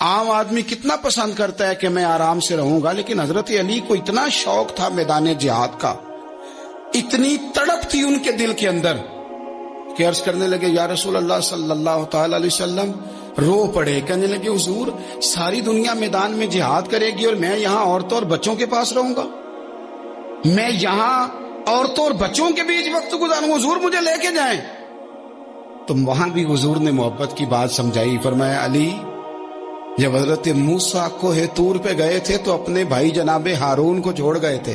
عام آدمی کتنا پسند کرتا ہے کہ میں آرام سے رہوں گا، لیکن حضرت علی کو اتنا شوق تھا میدان جہاد کا، اتنی تڑپ تھی ان کے دل کے اندر کہ عرض کرنے لگے یا رسول اللہ صلی اللہ تعالی علیہ وسلم، رو پڑے، کہنے لگے حضور ساری دنیا میدان میں جہاد کرے گی اور میں یہاں عورتوں اور بچوں کے پاس رہوں گا، میں یہاں عورتوں اور بچوں کے بیچ وقت گزاروں، حضور مجھے لے کے جائیں۔ تو وہاں بھی حضور نے محبت کی بات سمجھائی، فرمایا علی جب حضرت موسیٰ کوہ طور پہ گئے تھے تو اپنے بھائی جناب ہارون کو چھوڑ گئے تھے،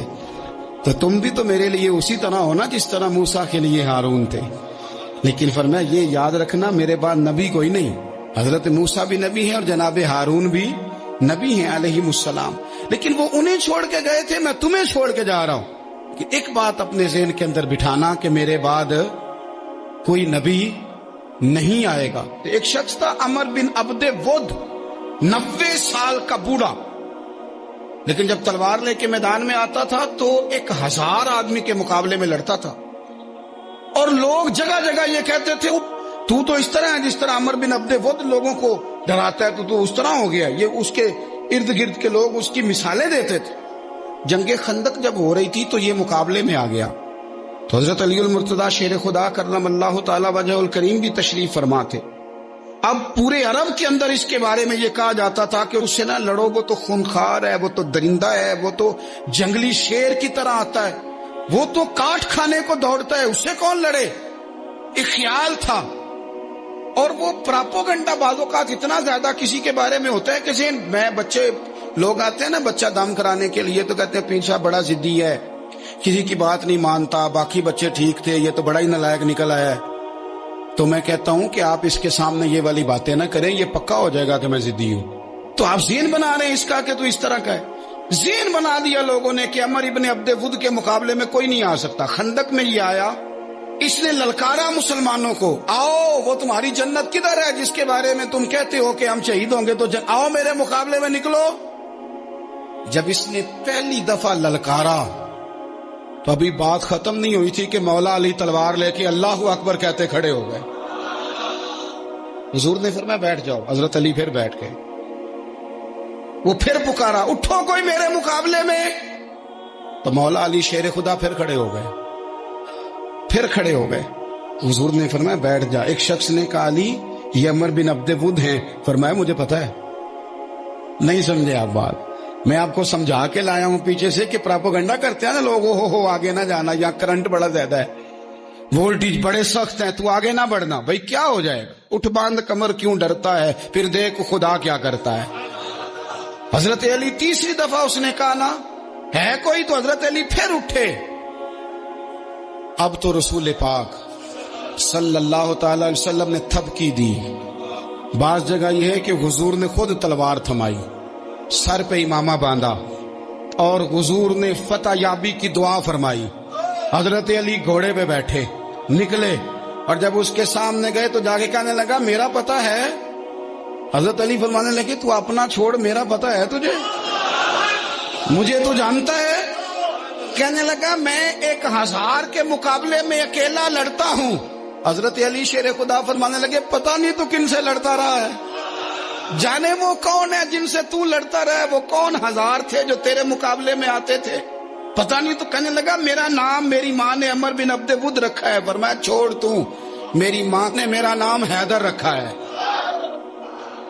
تو تم بھی تو میرے لیے اسی طرح ہونا جس طرح موسیٰ کے لیے ہارون تھے، لیکن فرمایا یہ یاد رکھنا میرے بعد نبی کوئی نہیں، حضرت موسیٰ بھی نبی ہیں اور جناب ہارون بھی نبی ہیں علیہ السلام، لیکن وہ انہیں چھوڑ کے گئے تھے، میں تمہیں چھوڑ کے جا رہا ہوں۔ کہ ایک بات اپنے ذہن کے اندر بٹھانا کہ میرے بعد کوئی نبی نہیں آئے گا۔ ایک شخص تھا عمر بن عبد ود، 90 سال کا بوڑھا، لیکن جب تلوار لے کے میدان میں آتا تھا تو 1000 آدمی کے مقابلے میں لڑتا تھا، اور لوگ جگہ جگہ یہ کہتے تھے تو اس طرح ہے جس طرح عمر بن عبد ود لوگوں کو ڈراتا ہے، تو اس طرح ہو گیا۔ یہ اس کے ارد گرد کے لوگ اس کی مثالیں دیتے تھے۔ جنگ خندق جب ہو رہی تھی تو یہ مقابلے میں آ گیا، تو حضرت علی المرتضیٰ شیر خدا کرم اللہ تعالی وجہ الکریم بھی تشریف فرما تھے۔ اب پورے عرب کے اندر اس کے بارے میں یہ کہا جاتا تھا کہ اس سے نہ لڑو، وہ تو خونخوار ہے، وہ تو درندہ ہے، وہ تو جنگلی شیر کی طرح آتا ہے، وہ تو کاٹ کھانے کو دوڑتا ہے، اس سے کون لڑے، ایک خیال تھا۔ اور وہ پراپوگنڈا بعض اوقات اتنا زیادہ کسی کے بارے میں ہوتا ہے کہ میں بچے لوگ آتے ہیں نا بچہ دم کرانے کے لیے تو کہتے ہیں پیر صاحب بڑا ضدی ہے، کسی کی بات نہیں مانتا، باقی بچے ٹھیک تھے، یہ تو بڑا ہی نالائق نکل آیا ہے۔ تو میں کہتا ہوں کہ آپ اس کے سامنے یہ والی باتیں نہ کریں، یہ پکا ہو جائے گا کہ میں ضدی ہوں۔ تو آپ ذہن بنا رہے ہیں اس کا کہ تو اس طرح کا ہے، ذہن بنا دیا لوگوں نے کہ عمر ابن عبد ود کے مقابلے میں کوئی نہیں آ سکتا۔ خندق میں یہ آیا، اس نے للکارا مسلمانوں کو، آؤ وہ تمہاری جنت کدھر ہے جس کے بارے میں تم کہتے ہو کہ ہم شہید ہوں گے، تو آؤ میرے مقابلے میں نکلو۔ جب اس نے پہلی دفعہ للکارا تو ابھی بات ختم نہیں ہوئی تھی کہ مولا علی تلوار لے کے اللہ اکبر کہتے کھڑے ہو گئے۔ حضور نے فرمایا بیٹھ جاؤ، حضرت علی پھر بیٹھ گئے۔ وہ پھر پکارا اٹھو کوئی میرے مقابلے میں، تو مولا علی شیر خدا پھر کھڑے ہو گئے، پھر کھڑے ہو گئے۔ حضور نے فرمایا بیٹھ جا۔ ایک شخص نے کہا علی یہ عمر بن عبد ود ہیں، فرمایا مجھے پتا ہے۔ نہیں سمجھے آپ بات، میں آپ کو سمجھا کے لایا ہوں پیچھے سے کہ پراپوگنڈا کرتے ہیں نا لوگ، ہو آگے نہ جانا، یا کرنٹ بڑا زیادہ ہے، وولٹیج بڑے سخت ہیں، تو آگے نہ بڑھنا۔ بھائی کیا ہو جائے گا، اٹھ باندھ کمر کیوں ڈرتا ہے، پھر دیکھ خدا کیا کرتا ہے۔ حضرت علی تیسری دفعہ اس نے کہا نا ہے کوئی، تو حضرت علی پھر اٹھے۔ اب تو رسول پاک صلی اللہ تعالی علیہ وسلم نے تھپکی دی۔ بعض جگہ یہ ہے کہ حضور نے خود تلوار تھمائی، سر پہ امامہ باندھا، اور حضور نے فتح یابی کی دعا فرمائی۔ حضرت علی گھوڑے پہ بیٹھے نکلے، اور جب اس کے سامنے گئے تو جا کے کہنے لگا میرا پتہ ہے۔ حضرت علی فرمانے لگے تو اپنا چھوڑ، میرا پتہ ہے تجھے، مجھے تو جانتا ہے۔ کہنے لگا میں 1000 کے مقابلے میں اکیلا لڑتا ہوں۔ حضرت علی شیر خدا فرمانے لگے پتہ نہیں تو کن سے لڑتا رہا ہے، جانے وہ کون ہے جن سے تو لڑتا رہا ہے، وہ کون 1000 تھے جو تیرے مقابلے میں آتے تھے، پتہ نہیں۔ تو کہنے لگا میرا نام میری ماں نے عمر بن عبد ود رکھا ہے۔ فرمایا چھوڑ تو، میری ماں نے میرا نام حیدر رکھا ہے۔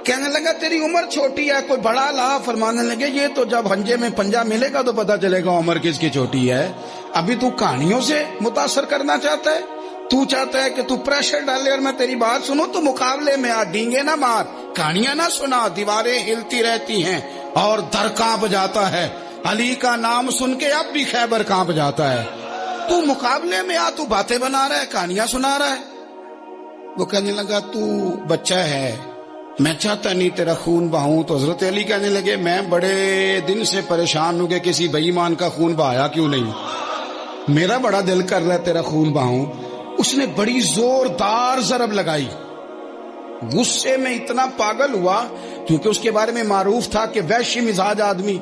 کہنے لگا تیری عمر چھوٹی ہے، کوئی بڑا لا۔ فرمانے لگے یہ تو جب ہنجے میں پنجہ ملے گا تو پتہ چلے گا عمر کس کی چھوٹی ہے، ابھی تو کہانیوں سے متاثر کرنا چاہتا ہے، تو چاہتا ہے کہ تو پریشر ڈالے اور میں تیری بات سنوں، تو مقابلے میں آ، ڈینگے نہ مار، کہانیاں نہ سنا، دیواریں ہلتی رہتی ہیں اور در کانپ جاتا ہے۔ علی کا نام سن کے اب بھی خیبر کانپ جاتا ہے، تو مقابلے میں آ، تو باتیں بنا رہا ہے، کہانیاں سنا رہا ہے۔ وہ کہنے لگا تو بچہ ہے، میں چاہتا نہیں تیرا خون بہاؤں۔ تو حضرت علی کہنے لگے میں بڑے دن سے پریشان ہوں کہ کسی بے ایمان کا خون بہایا کیوں نہیں، میرا بڑا دل کر رہا ہے تیرا خون بہاؤں۔ اس نے بڑی زوردار ضرب لگائی، غصے میں اتنا پاگل ہوا، کیونکہ اس کے بارے میں معروف تھا کہ وحشی مزاج آدمی،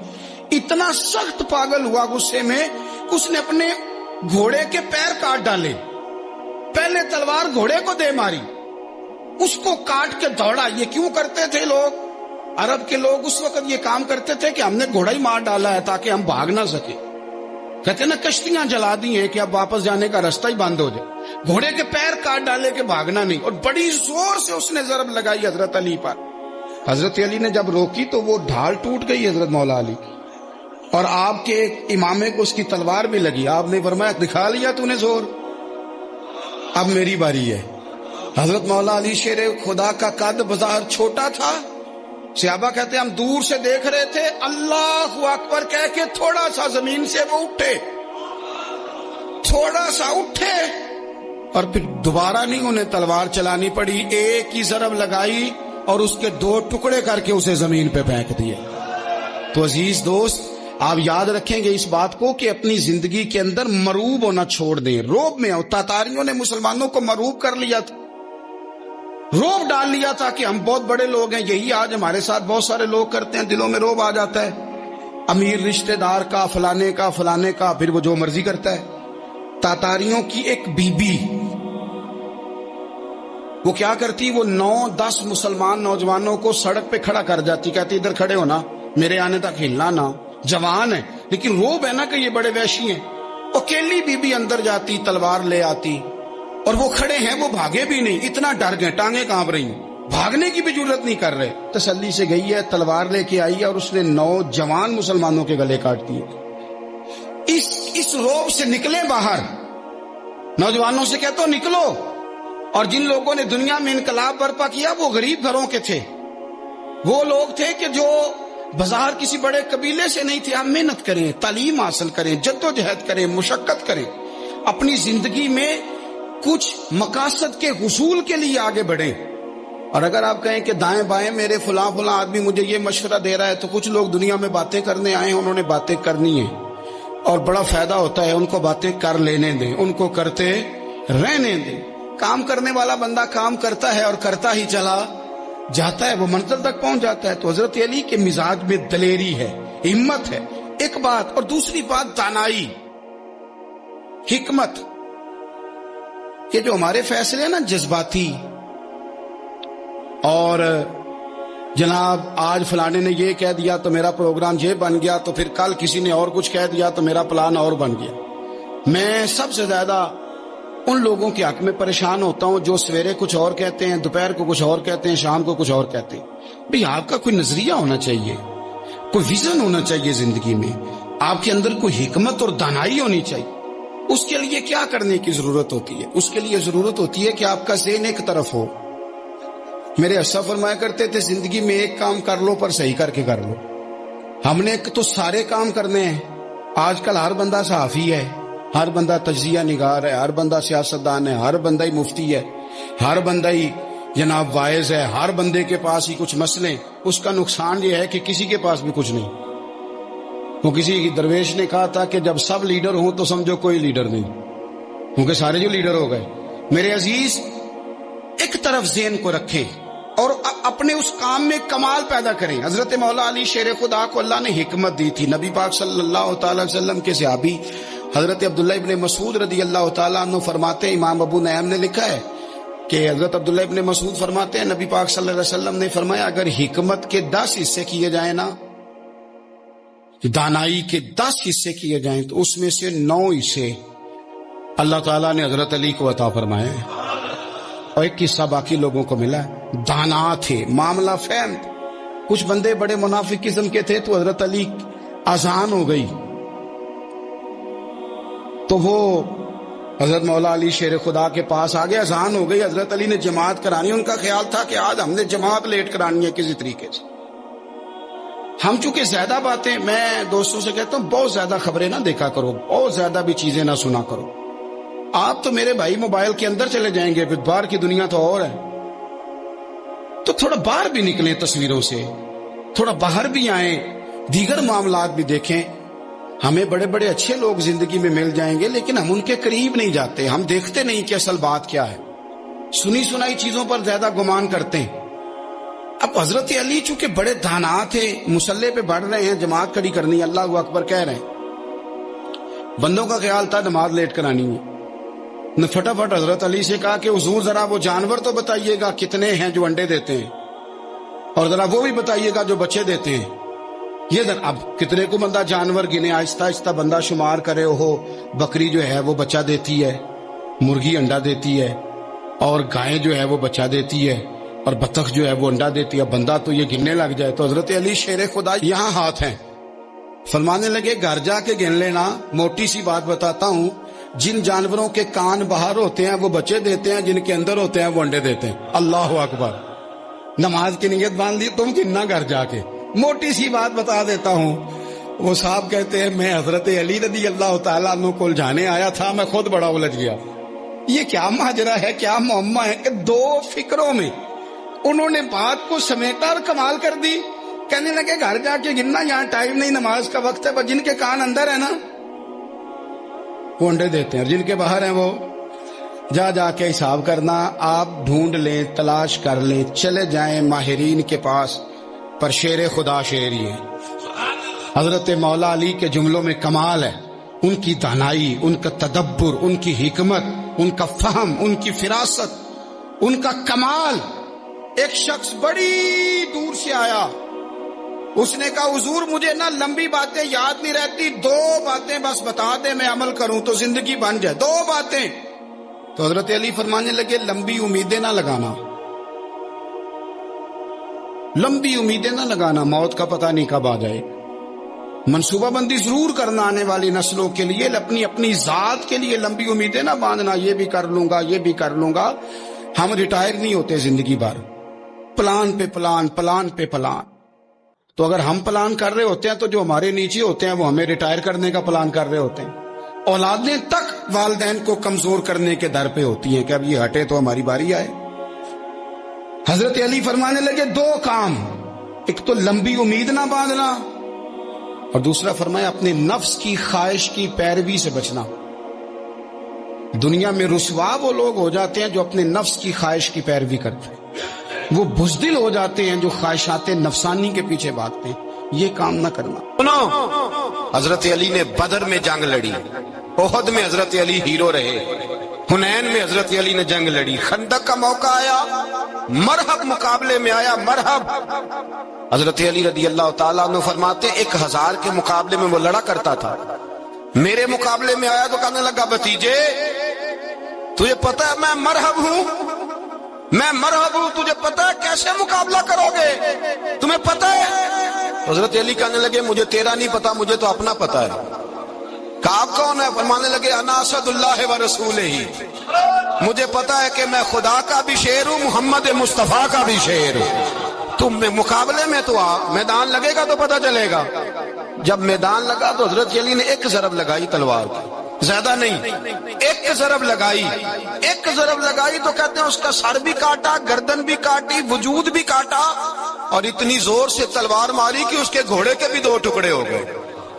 اتنا سخت پاگل ہوا غصے میں، اس نے اپنے گھوڑے کے پیر کاٹ ڈالے، پہلے تلوار گھوڑے کو دے ماری، اس کو کاٹ کے دوڑا. یہ کیوں کرتے تھے لوگ؟ عرب کے لوگ اس وقت یہ کام کرتے تھے کہ ہم نے گھوڑا ہی مار ڈالا ہے تاکہ ہم بھاگ نہ سکے. کہتے نا کشتیاں جلا دی ہیں کہ اب واپس جانے کا راستہ ہی بند ہو جائے. گھوڑے کے پیر کاٹ ڈالے کہ بھاگنا نہیں. اور بڑی زور سے اس نے ضرب لگائی حضرت علی پر. حضرت علی نے جب روکی تو وہ ڈھال ٹوٹ گئی حضرت مولا علی کی، اور آپ کے ایک امامے کو اس کی تلوار بھی لگی. آپ نے فرمایا دکھا لیا تو نے زور، اب میری باری ہے. حضرت مولا علی شیر خدا کا قد بظاہر چھوٹا تھا. صحابہ کہتے ہیں ہم دور سے دیکھ رہے تھے، اللہ اکبر کہہ کے تھوڑا سا زمین سے وہ اٹھے، تھوڑا سا اٹھے، اور پھر دوبارہ نہیں انہیں تلوار چلانی پڑی. ایک ہی ضرب لگائی اور اس کے 2 ٹکڑے کر کے اسے زمین پہ پھینک دیے. تو عزیز دوست، آپ یاد رکھیں گے اس بات کو کہ اپنی زندگی کے اندر مروب ہونا چھوڑ دیں. روب میں تاتاریوں نے مسلمانوں کو مروب کر لیا تھا، روب ڈال لیا تھا کہ ہم بہت بڑے لوگ ہیں. یہی آج ہمارے ساتھ بہت سارے لوگ کرتے ہیں. دلوں میں روب آ جاتا ہے، امیر رشتہ دار کا، فلانے کا، فلانے کا، پھر وہ جو مرضی کرتا ہے. تاتاریوں کی ایک بی بی وہ کیا کرتی، وہ 9-10 مسلمان نوجوانوں کو سڑک پہ کھڑا کر جاتی، کہتی ادھر کھڑے ہونا، میرے آنے تک ہلنا نہ. جوان ہے لیکن روب ہے نا کہ یہ بڑے وحشی ہیں. اکیلی بی بی اندر جاتی، تلوار لے آتی، اور وہ کھڑے ہیں، وہ بھاگے بھی نہیں، اتنا ڈر گئے، ٹانگیں کانپ رہی ہیں، بھاگنے کی بھی جرات نہیں کر رہے. تسلی سے گئی ہے، تلوار لے کے آئی ہے، اور اس نے 9 جوان مسلمانوں کے گلے کاٹ دیے. اس روب سے نکلے باہر. نوجوانوں سے کہتا ہوں نکلو. اور جن لوگوں نے دنیا میں انقلاب برپا کیا وہ غریب گھروں کے تھے، وہ لوگ تھے کہ جو بظاہر کسی بڑے قبیلے سے نہیں تھے. آپ محنت کریں، تعلیم حاصل کریں، جدوجہد کریں، مشقت کریں، اپنی زندگی میں کچھ مقاصد کے حصول کے لیے آگے بڑھیں. اور اگر آپ کہیں کہ دائیں بائیں میرے فلاں آدمی مجھے یہ مشورہ دے رہا ہے، تو کچھ لوگ دنیا میں باتیں کرنے آئے ہیں، انہوں نے باتیں کرنی ہیں اور بڑا فائدہ ہوتا ہے. ان کو باتیں کر لینے دیں، ان کو کرتے رہنے دیں. کام کرنے والا بندہ کام کرتا ہے اور کرتا ہی چلا جاتا ہے، وہ منزل تک پہنچ جاتا ہے. تو حضرت علی کے مزاج میں دلیری ہے، ہمت ہے، ایک بات. اور دوسری بات دانائی، حکمت. کہ جو ہمارے فیصلے ہیں نا جذباتی، اور جناب آج فلانے نے یہ کہہ دیا تو میرا پروگرام یہ بن گیا، تو پھر کل کسی نے اور کچھ کہہ دیا تو میرا پلان اور بن گیا. میں سب سے زیادہ ان لوگوں کے حق میں پریشان ہوتا ہوں جو سویرے کچھ اور کہتے ہیں، دوپہر کو کچھ اور کہتے ہیں، شام کو کچھ اور کہتے ہیں. بھئی آپ کا کوئی نظریہ ہونا چاہیے، کوئی ویژن ہونا چاہیے زندگی میں، آپ کے اندر کوئی حکمت اور دانائی ہونی چاہیے. اس کے لیے کیا کرنے کی ضرورت ہوتی ہے؟ اس کے لیے ضرورت ہوتی ہے کہ آپ کا ذہن ایک طرف ہو. میرے اسا فرمایا کرتے تھے زندگی میں ایک کام کر لو پر صحیح کر کے کر لو. ہم نے تو سارے کام کرنے ہیں. آج کل ہر بندہ صحافی ہے، ہر بندہ تجزیہ نگار ہے، ہر بندہ سیاستدان ہے، ہر بندہ ہی مفتی ہے، ہر بندہ ہی جناب واعظ ہے، ہر بندے کے پاس ہی کچھ مسئلے. اس کا نقصان یہ ہے کہ کسی کے پاس بھی کچھ نہیں. وہ کسی درویش نے کہا تھا کہ جب سب لیڈر ہوں تو سمجھو کوئی لیڈر نہیں، کیونکہ سارے جو لیڈر ہو گئے. میرے عزیز، ایک طرف ذہن کو رکھیں اور اپنے اس کام میں کمال پیدا کریں. حضرت مولا علی شیر خدا کو اللہ نے حکمت دی تھی. نبی پاک صلی اللہ تعالی وسلم کے صحابی حضرت عبداللہ ابن مسعود رضی اللہ تعالیٰ عنہ فرماتے ہیں، امام ابو نعیم نے لکھا ہے کہ حضرت عبداللہ ابن مسعود فرماتے ہیں نبی پاک صلی اللہ علیہ وسلم نے فرمایا اگر حکمت کے 10 حصے کیے جائیں نا، دانائی کے 10 حصے کیے جائیں، تو اس میں سے 9 حصے اللہ تعالیٰ نے حضرت علی کو عطا فرمائے، اور ایک حصہ باقی لوگوں کو ملا. دانا تھے، معاملہ فہم. کچھ بندے بڑے منافق قسم کے تھے، تو حضرت علی اذان ہو گئی تو وہ حضرت مولا علی شیر خدا کے پاس آگے، اذان ہو گئی، حضرت علی نے جماعت کرانی. ان کا خیال تھا کہ آج ہم نے جماعت لیٹ کرانی ہے کسی طریقے سے. ہم چونکہ زیادہ باتیں، میں دوستوں سے کہتا ہوں بہت زیادہ خبریں نہ دیکھا کرو، بہت زیادہ بھی چیزیں نہ سنا کرو. آپ تو میرے بھائی موبائل کے اندر چلے جائیں گے، پھر باہر کی دنیا تو اور ہے. تو تھوڑا باہر بھی نکلیں تصویروں سے، تھوڑا باہر بھی آئیں، دیگر معاملات بھی دیکھیں. ہمیں بڑے بڑے اچھے لوگ زندگی میں مل جائیں گے، لیکن ہم ان کے قریب نہیں جاتے. ہم دیکھتے نہیں کہ اصل بات کیا ہے، سنی سنائی چیزوں پر زیادہ گمان کرتے ہیں. اب حضرت علی چونکہ بڑے دانا تھے، مسلح پہ بڑھ رہے ہیں، جماعت کھڑی کرنی، اللہ اکبر کہہ رہے ہیں. بندوں کا خیال تھا نماز لیٹ کرانی ہے. نے فٹافٹ حضرت علی سے کہا کہ حضور ذرا وہ جانور تو بتائیے گا کتنے ہیں جو انڈے دیتے ہیں، اور ذرا وہ بھی بتائیے گا جو بچے دیتے ہیں۔ یہ ذرا اب کتنے کو بندہ جانور گنے، آہستہ آہستہ بندہ شمار کرے، ہو بکری جو ہے وہ بچہ دیتی ہے، مرغی انڈا دیتی ہے، اور گائے جو ہے وہ بچہ دیتی ہے، اور بطخ جو ہے وہ انڈا دیتی ہے، بندہ تو یہ گننے لگ جائے۔ تو حضرت علی شیر خدا یہاں ہاتھ ہیں، فرمانے لگے گھر جا کے گن لینا، موٹی سی بات بتاتا ہوں، جن جانوروں کے کان باہر ہوتے ہیں وہ بچے دیتے ہیں، جن کے اندر ہوتے ہیں وہ انڈے دیتے ہیں۔ اللہ اکبر، نماز کی نیت باندھ لی، تم گننا گھر جا کے۔ موٹی سی بات بتا دیتا ہوں، وہ صاحب کہتے ہیں میں حضرت علی رضی اللہ تعالیٰ عنہ کو جانے آیا تھا، میں خود بڑا الجھ گیا، یہ کیا ماجرا ہے، کیا معمہ ہے کہ دو فکروں میں انہوں نے بات کو سمیٹا اور کمال کر دی۔ کہنے لگے گھر جا کے گننا، یہاں ٹائم نہیں، نماز کا وقت ہے، پر جن کے کان اندر ہے نا وہ انڈے دیتے ہیں، اور جن کے باہر ہیں وہ جا جا کے حساب کرنا۔ آپ ڈھونڈ لیں، تلاش کر لیں، چلے جائیں ماہرین کے پاس، پر شیر خدا شیر ہی ہے۔ حضرت مولا علی کے جملوں میں کمال ہے، ان کی دانائی، ان کا تدبر، ان کی حکمت، ان کا فہم، ان کی فراست، ان کا کمال۔ ایک شخص بڑی دور سے آیا، اس نے کہا حضور مجھے نا لمبی باتیں یاد نہیں رہتی، دو باتیں بس بتا دیں میں عمل کروں تو زندگی بن جائے، دو باتیں۔ تو حضرت علی فرمانے لگے لمبی امیدیں نہ لگانا، لمبی امیدیں نہ لگانا، موت کا پتہ نہیں کب آ جائے۔ منصوبہ بندی ضرور کرنا آنے والی نسلوں کے لیے، اپنی ذات کے لیے لمبی امیدیں نہ باندھنا، یہ بھی کر لوں گا، یہ بھی کر لوں گا۔ ہم ریٹائر نہیں ہوتے زندگی بھر، پلان پہ پلان، پلان پہ پلان۔ تو اگر ہم پلان کر رہے ہوتے ہیں تو جو ہمارے نیچے ہوتے ہیں وہ ہمیں ریٹائر کرنے کا پلان کر رہے ہوتے ہیں۔ اولادیں تک والدین کو کمزور کرنے کے در پہ ہوتی ہیں کہ اب یہ ہٹے تو ہماری باری آئے۔ حضرت علی فرمانے لگے دو کام، ایک تو لمبی امید نہ باندھنا، اور دوسرا فرمایا اپنے نفس کی خواہش کی پیروی سے بچنا۔ دنیا میں رسوا وہ لوگ ہو جاتے ہیں جو اپنے نفس کی خواہش کی پیروی کرتے ہیں، وہ بزدل ہو جاتے ہیں جو خواہشات نفسانی کے پیچھے بھاگتے ہیں۔ یہ کام نہ کرنا۔ سنو، حضرت علی نے بدر میں جنگ لڑی، احد میں حضرت علی ہیرو رہے، حنین میں حضرت علی نے جنگ لڑی، خندق کا موقع آیا، مرحب مقابلے میں آیا، مرحب۔ حضرت علی رضی اللہ تعالیٰ عنہ فرماتے 1000 کے مقابلے میں وہ لڑا کرتا تھا، میرے مقابلے میں آیا تو کہنے لگا بھتیجے تجھے پتہ ہے میں مرحب ہوں، میں مرحب ہوں، تجھے پتہ ہے کیسے مقابلہ کرو گے، تمہیں پتہ ہے؟ حضرت علی کہنے لگے مجھے تیرا نہیں پتا، مجھے تو اپنا پتہ ہے۔ کہا آپ کون ہے؟ فرمانے لگے انا اسد اللہ و رسولہ، مجھے پتا ہے کہ میں خدا کا بھی شیر ہوں، محمد مصطفیٰ کا بھی شیر ہوں۔ تم مقابلے میں تو آپ میدان لگے گا تو پتہ چلے گا۔ جب میدان لگا تو حضرت علی نے ایک ضرب لگائی تلوار کی، زیادہ نہیں، ایک ضرب لگائی، ایک ضرب لگائی تو کہتے ہیں اس کا سر بھی کاٹا، گردن بھی کاٹی، وجود بھی کاٹا، اور اتنی زور سے تلوار ماری کہ اس کے گھوڑے کے بھی 2 ٹکڑے ہو گئے۔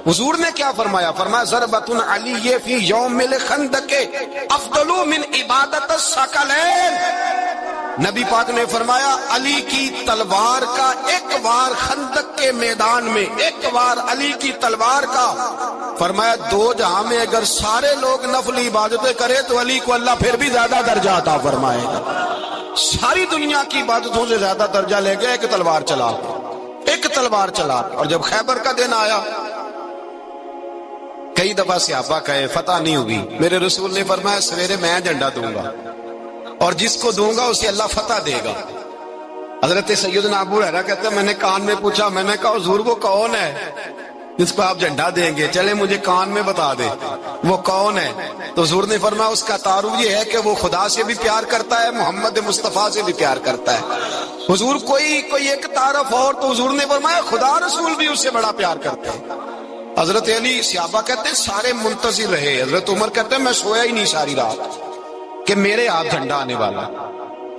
حضور نے کیا فرمایا؟ فرمایا ضربۃ علی فی یوم الخندق افضل من عبادت الثقلین۔ نبی پاک نے فرمایا علی کی تلوار کا ایک وار خندق کے میدان میں، ایک وار علی کی تلوار کا، فرمایا 2 جہاں میں اگر سارے لوگ نفل عبادتیں کرے تو علی کو اللہ پھر بھی زیادہ درجہ عطا فرمائے گا۔ ساری دنیا کی عبادتوں سے زیادہ درجہ لے گیا ایک تلوار چلا، ایک تلوار چلا۔ اور جب خیبر کا دن آیا، کئی دفعہ صحابہ کہے فتح نہیں ہوئی، میرے رسول نے فرمایا سویرے میں جھنڈا دوں گا اور جس کو دوں گا اسے اللہ فتح دے گا۔ حضرت سیدنا ابو ہریرہ کہتے ہیں میں نے کان میں پوچھا، میں نے کہا حضور وہ کون ہے جس کو آپ جھنڈا دیں گے؟ چلے مجھے کان میں بتا دے وہ کون ہے۔ تو حضور نے فرمایا اس کا تعارف یہ ہے کہ وہ خدا سے بھی پیار کرتا ہے، محمد مصطفیٰ سے بھی پیار کرتا ہے۔ حضور کوئی ایک تعارف اور، تو حضور نے فرمایا خدا رسول بھی اس سے بڑا پیار کرتے ہیں۔ حضرت علی صحابہ کہتے ہیں سارے منتظر رہے، حضرت عمر کہتے ہیں میں سویا ہی نہیں ساری رات کہ میرے ہاتھ جھنڈا آنے والا،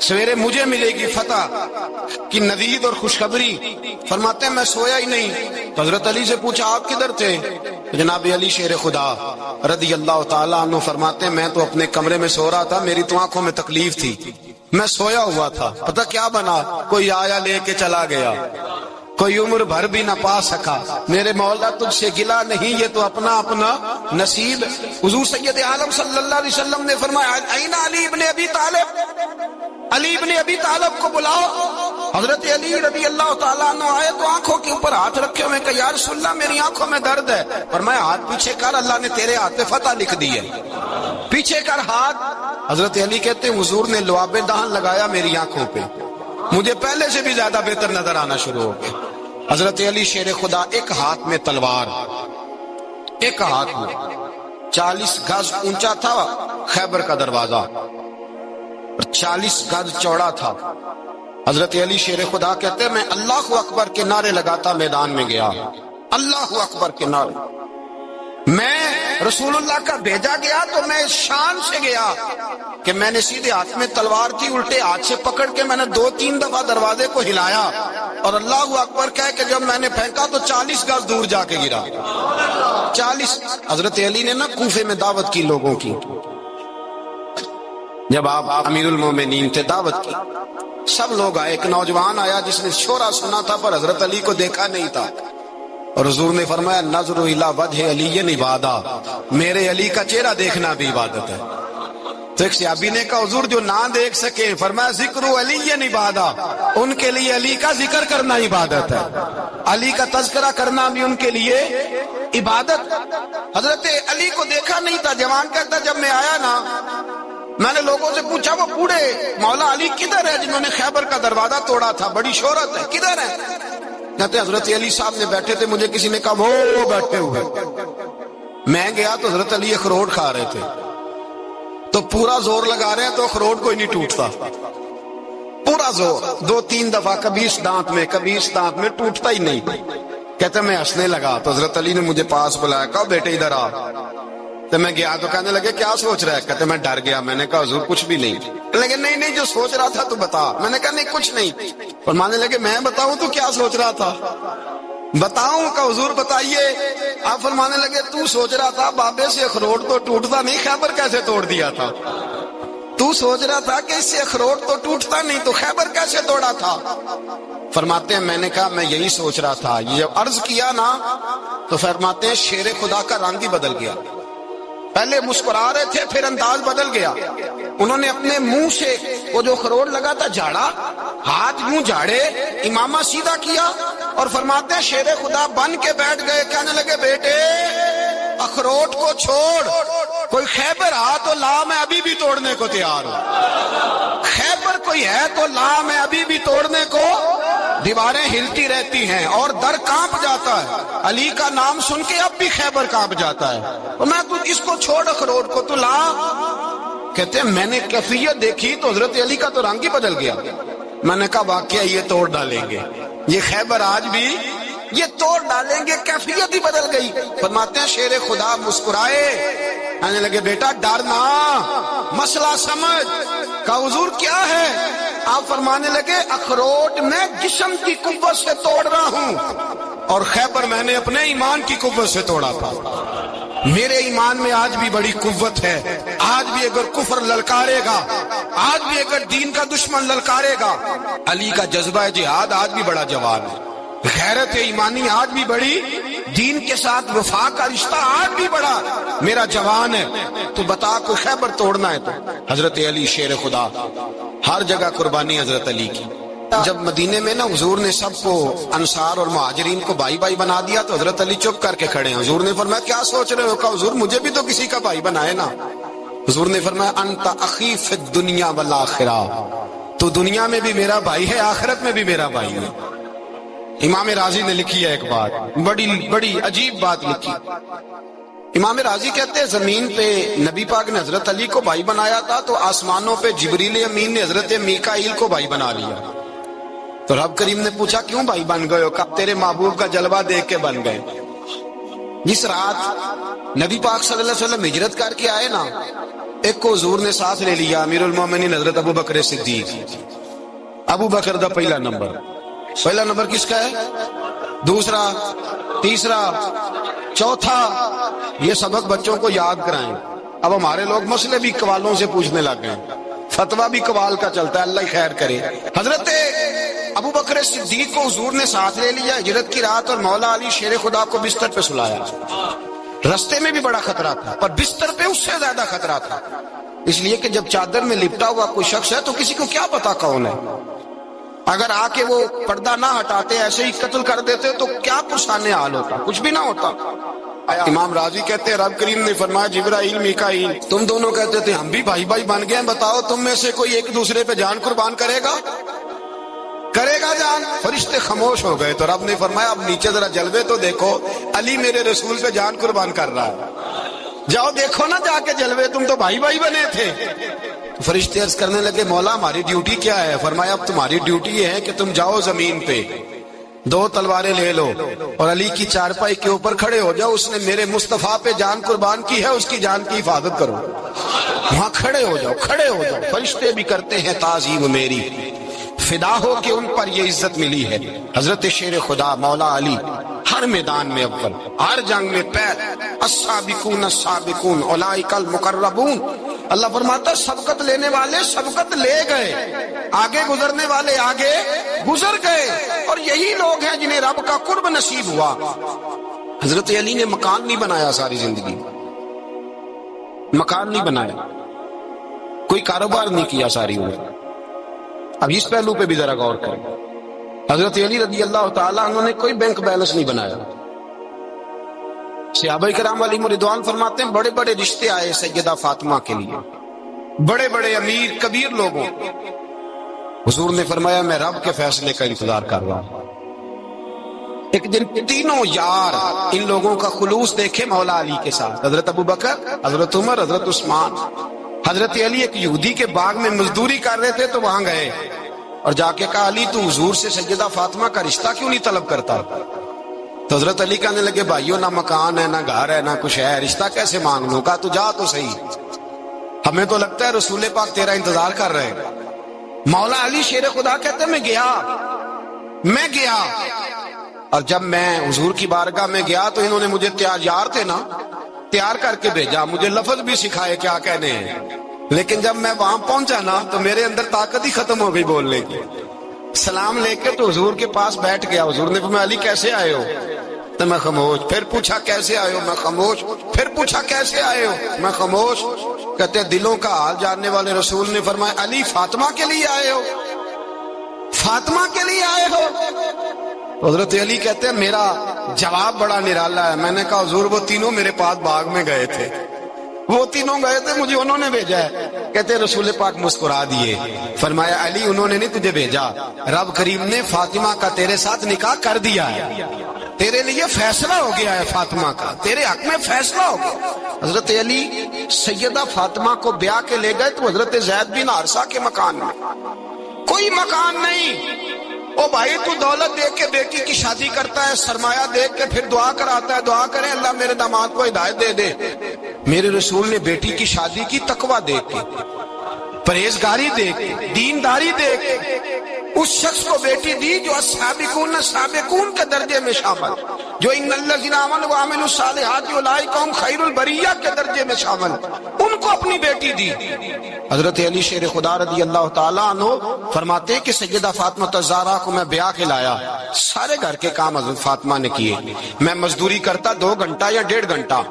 سویرے مجھے ملے گی فتح کی نوید اور خوشخبری۔ فرماتے ہیں میں سویا ہی نہیں۔ تو حضرت علی سے پوچھا آپ کدھر تھے؟ جناب علی شیر خدا رضی اللہ تعالیٰ عنہ فرماتے ہیں میں تو اپنے کمرے میں سو رہا تھا، میری تو آنکھوں میں تکلیف تھی، میں سویا ہوا تھا، پتہ کیا بنا، کوئی آیا لے کے چلا گیا، کوئی عمر بھر بھی نہ پا سکا، میرے مولا تجھ سے گلا نہیں، یہ تو اپنا اپنا نصیب۔ حضور سید عالم صلی اللہ علیہ وسلم نے فرمایا این علی ابن ابی طالب، علی ابن ابی طالب کو بلاؤ۔ حضرت علی رضی اللہ تعالیٰ عنہ آئے تو آنکھوں کے اوپر ہاتھ رکھے ہوئے کہ یا رسول اللہ میری آنکھوں میں درد ہے۔ فرمایا ہاتھ پیچھے کر، اللہ نے تیرے ہاتھ پہ فتح لکھ دی ہے، پیچھے کر ہاتھ۔ حضرت علی کہتے ہیں حضور نے لعاب دہن لگایا میری آنکھوں پہ، مجھے پہلے سے بھی زیادہ بہتر نظر آنا شروع ہو گیا۔ حضرت علی شیر خدا، ایک ہاتھ میں تلوار، ایک ہاتھ میں 40 گز اونچا تھا خیبر کا دروازہ، 40 گز چوڑا تھا۔ حضرت علی شیر خدا کہتے ہیں میں اللہ اکبر کے نعرے لگاتا میدان میں گیا، اللہ اکبر کے نعرے۔ میں رسول اللہ کا بھیجا گیا تو میں شان سے گیا کہ میں نے سیدھے ہاتھ میں تلوار تھی، الٹے ہاتھ سے پکڑ کے میں نے 2-3 دفعہ دروازے کو ہلایا اور اللہ اکبر کہہ کہ جب میں نے پھینکا تو 40 گز دور جا کے گرا۔ 40۔ حضرت علی نے نا کوفے میں دعوت کی لوگوں کی، جب آپ امیر المومنین تھے، دعوت کی، سب لوگ آئے۔ ایک نوجوان آیا جس نے شورا سنا تھا پر حضرت علی کو دیکھا نہیں تھا، اور حضور نے فرمایا نظر الی وجہ علی عبادہ، میرے علی کا چہرہ دیکھنا بھی عبادت ہے۔ تو ایک صحابی نے کہا حضور جو نہ دیکھ سکے، فرمایا ذکر علی عبادہ، ان کے لیے علی کا ذکر کرنا عبادت ہے، علی کا تذکرہ کرنا بھی ان کے لیے عبادت۔ حضرت علی کو دیکھا نہیں تھا۔ جوان کہتا جب میں آیا نا، میں نے لوگوں سے پوچھا وہ بوڑھے مولا علی کدھر ہے جنہوں نے خیبر کا دروازہ توڑا تھا، بڑی شہرت ہے، کدھر ہے؟ کہتے حضرت علی صاحب نے بیٹھے تھے، مجھے کسی نے کہا وہ بیٹھے ہوئے۔ میں گیا تو حضرت علی اخروٹ کھا رہے تھے، تو پورا زور لگا رہے ہیں تو اخروٹ کوئی نہیں ٹوٹتا، پورا زور 2-3 دفعہ، کبھی اس دانت میں کبھی اس دانت میں، ٹوٹتا ہی نہیں۔ کہتے میں ہنسنے لگا تو حضرت علی نے مجھے پاس بلایا، کہا بیٹے ادھر آ۔ تو میں گیا تو کہنے لگے کیا سوچ رہا ہے؟ کہتے میں ڈر گیا۔ میں نے کہا حضور کچھ بھی نہیں۔ لیکن نہیں جو سوچ رہا تھا تو بتا۔ میں نے کہا نہیں کچھ نہیں۔ فرمانے لگے میں بتاؤں تو کیا سوچ رہا تھا؟ بتاؤں؟ کہ حضور بتائیے۔ آپ فرمانے لگے تو سوچ رہا تھا بابے سے اخروٹ تو ٹوٹتا نہیں، خیبر کیسے توڑ دیا تھا؟ تو سوچ رہا تھا کہ اس سے اخروٹ تو ٹوٹتا نہیں تو خیبر کیسے توڑا تھا؟ فرماتے ہیں میں نے کہا میں یہی سوچ رہا تھا۔ یہ جب عرض کیا نا تو فرماتے ہیں شیر خدا کا رنگ ہی بدل گیا، پہلے مسکرا رہے تھے پھر انداز بدل گیا۔ انہوں نے اپنے منہ سے وہ جو خروٹ لگا تھا جھاڑا، ہاتھ منہ جھاڑے، امامہ سیدھا کیا اور فرماتے ہیں شیر خدا بن کے بیٹھ گئے۔ کہنے لگے بیٹے اخروٹ کو چھوڑ، کوئی خیبر آ تو لا، میں ابھی بھی توڑنے کو تیار ہوں۔ خیبر کوئی ہے تو لا، میں ابھی بھی توڑنے کو۔ دیواریں ہلتی رہتی ہیں اور در کانپ جاتا ہے، علی کا نام سن کے اب بھی خیبر کانپ جاتا ہے، اور میں تو اس کو چھوڑ اخروٹ کو تو لا۔ کہتے ہیں میں نے کیفیت دیکھی تو حضرت علی کا تو رنگ ہی بدل گیا۔ میں نے کہا واقعہ یہ توڑ ڈالیں گے، یہ خیبر آج بھی یہ توڑ ڈالیں گے، کیفیت ہی بدل گئی۔ فرماتے ہیں شیر خدا مسکرائے، کہنے لگے بیٹا ڈرنا، مسئلہ سمجھ۔ کہا حضور کیا ہے؟ آپ فرمانے لگے اخروٹ میں جسم کی قوت سے توڑ رہا ہوں اور خیبر میں نے اپنے ایمان کی قوت سے توڑا تھا۔ میرے ایمان میں آج بھی بڑی قوت ہے، آج بھی اگر کفر للکارے گا، آج بھی اگر دین کا دشمن للکارے گا، علی کا جذبہ جہاد آج بھی بڑا جوان ہے، غیرت ایمانی آج بھی بڑی، دین کے ساتھ وفا کا رشتہ آج بھی بڑا میرا جوان ہے۔ تو بتا کو خیبر توڑنا ہے تو حضرت علی شیر خدا، ہر جگہ قربانی حضرت علی کی۔ جب مدینے میں نا حضور نے سب کو انصار اور مہاجرین کو بھائی بھائی بنا دیا تو حضرت علی چپ کر کے کھڑے ہیں۔ حضور نے فرمایا کیا سوچ رہے ہو؟ کہا حضور مجھے بھی تو کسی کا بھائی بنائے نا۔ حضور نے فرمایا انت اخی فی الدنیا والآخرہ، تو دنیا میں بھی میرا بھائی ہے، آخرت میں بھی میرا بھائی ہے۔ امام راضی نے لکھی ہے ایک بات، بڑی عجیب بات لکھی۔ امام راضی کہتے ہیں زمین پہ نبی پاک نے حضرت علی کو بھائی بنایا تھا تو آسمانوں پہ جبریل امین نے حضرت میکائیل کو بھائی بنا لیا۔ تو رب کریم نے پوچھا کیوں بھائی بن گئے ہو؟ کہا تیرے محبوب کا جلوہ دیکھ کے بن گئے۔ جس رات نبی پاک صلی اللہ علیہ وسلم ہجرت کر کے آئے نا، ایک کو حضور نے ساتھ لے لیا، امیر المومنین حضرت ابو بکر صدیق۔ ابو بکر دا پہلا نمبر کس کا ہے؟ دوسرا، تیسرا، چوتھا، یہ سبق بچوں کو یاد کرائیں۔ اب ہمارے لوگ مسئلے بھی قوالوں سے پوچھنے لگ گئے، فتویٰ بھی قوال کا چلتا ہے، اللہ خیر کرے۔ حضرت ابو ابو بکر صدیق کو حضور نے ساتھ لے لیا ہجرت کی رات، اور مولا علی شیر خدا کو بستر پہ سلایا. رستے میں بھی بڑا خطرہ تھا، پر بستر پہ اس سے زیادہ خطرہ تھا، اس لیے کہ جب چادر میں لپٹا ہوا کوئی شخص ہے تو کسی کو کیا پتا کون ہے. اگر آ کے وہ پردہ نہ ہٹاتے ایسے ہی قتل کر دیتے تو کیا پرسانے حال ہوتا، کچھ بھی نہ ہوتا. امام راضی کہتے ہیں رب کریم نے فرمایا جبرائیل میکائیل تم دونوں کہتے تھے ہم بھی بھائی بھائی بن گئے ہیں، بتاؤ تم میں سے کوئی ایک دوسرے پہ جان قربان کرے گا جان؟ فرشتے خاموش ہو گئے. تو رب نے فرمایا اب نیچے ذرا جلوے تو دیکھو، علی میرے رسول پہ جان قربان کر رہا ہے، جاؤ دیکھو نا جا کے جلوے، تم تو بھائی بھائی بنے تھے. فرشتے عرض کرنے لگے مولا ہماری ڈیوٹی کیا ہے؟ فرمایا اب تمہاری ڈیوٹی یہ ہے کہ تم جاؤ زمین پہ 2 تلواریں لے لو اور علی کی چارپائی کے اوپر کھڑے ہو جاؤ، اس نے میرے مصطفیٰ پہ جان قربان کی ہے، اس کی جان کی حفاظت کرو. وہاں کھڑے ہو جاؤ. فرشتے بھی کرتے ہیں تعظیم میری، فدا ہو کہ ان پر یہ عزت ملی ہے. حضرت شیر خدا مولا علی ہر میدان میں اول، ہر جنگ میں پیر. السابقون السابقون اولئک المقربون. اللہ فرماتا سبقت لینے والے سبقت لے گئے، آگے گزرنے والے آگے گزر گئے، اور یہی لوگ ہیں جنہیں رب کا قرب نصیب ہوا. حضرت علی نے مکان نہیں بنایا، ساری زندگی مکان نہیں بنایا، کوئی کاروبار نہیں کیا ساری عمر. اب اس پہلو پہ بھی ذرا غور کریں. حضرت علی رضی اللہ تعالیٰ انہوں نے کوئی بینک بیلنس نہیں بنایا. صحابہ کرام علیہم رضوان فرماتے ہیں بڑے بڑے رشتے آئے سیدہ فاطمہ کے لیے، بڑے بڑے امیر کبیر لوگوں. حضور نے فرمایا میں رب کے فیصلے کا انتظار کر رہا ہوں. ایک دن تینوں یار ان لوگوں کا خلوص دیکھے مولا علی کے ساتھ، حضرت ابو بکر، حضرت عمر، حضرت عثمان. حضرت علی ایک یہودی کے باغ میں مزدوری کر رہے تھے تو وہاں گئے اور جا کے کہا علی تو حضور سے سیدہ فاطمہ کا رشتہ کیوں نہیں طلب کرتا؟ تو حضرت علی کہنے لگے بھائیو نہ مکان ہے نہ گھر ہے نہ کچھ ہے، رشتہ کیسے مانگ لوں؟ کہا تو جا تو صحیح، ہمیں تو لگتا ہے رسول پاک تیرا انتظار کر رہے. مولا علی شیر خدا کہتے میں گیا اور جب میں حضور کی بارگاہ میں گیا تو انہوں نے مجھے تیار کر کے بھیجا، مجھے لفظ بھی سکھائے کیا کہنے ہیں، لیکن جب میں وہاں پہنچا نا تو میرے اندر طاقت ہی ختم ہو گئی بولنے کی. سلام لے کے تو حضور کے پاس بیٹھ گیا. حضور نے فرمایا علی کیسے آئے ہو؟ تو میں خاموش. پھر پوچھا کیسے آئے ہو؟ میں خاموش. پھر پوچھا کیسے آئے ہو؟ میں خاموش. کہتے ہیں دلوں کا حال جاننے والے رسول نے فرمایا علی فاطمہ کے لیے آئے ہو؟ فاطمہ کے لیے آئے ہو؟ حضرت علی کہتے ہیں میرا جواب بڑا نرالا ہے. میں نے کہا حضور وہ تینوں میرے پاس باغ میں گئے تھے، مجھے انہوں نے بھیجا ہے. کہتے ہیں رسول پاک مسکرا دیے، فرمایا علی انہوں نے نہیں تجھے بھیجا، رب کریم نے فاطمہ کا تیرے ساتھ نکاح کر دیا ہے، تیرے لیے فیصلہ ہو گیا ہے، فاطمہ کا تیرے حق میں فیصلہ ہو گیا. حضرت علی سیدہ فاطمہ کو بیاہ کے لے گئے تو حضرت زید بن حارثہ کے مکان میں کوئی مکان نہیں. او بھائی تو دولت دیکھ کے بیٹی کی شادی کرتا ہے، سرمایہ دیکھ کے پھر دعا کراتا ہے، دعا کریں اللہ میرے داماد کو ہدایت دے دے. میرے رسول نے بیٹی کی شادی کی تقوی دیکھ کے، پرہیزگاری دیکھ کے، دینداری دیکھ کے اس شخص کو بیٹی دی جو السابقون السابقون کے درجے میں شامل، جو ان الذین آمنوا وعملوا الصالحات اولئک هم خیر البریہ کے درجے میں شامل، ان کو اپنی بیٹی دی. حضرت علی شیر خدا رضی اللہ تعالیٰ عنہ فرماتے کہ سیدہ فاطمہ الزہرا کو میں بیاہ کے لایا، سارے گھر کے کام حضرت فاطمہ نے کیے. میں مزدوری کرتا 2 گھنٹہ یا 1.5 گھنٹہ،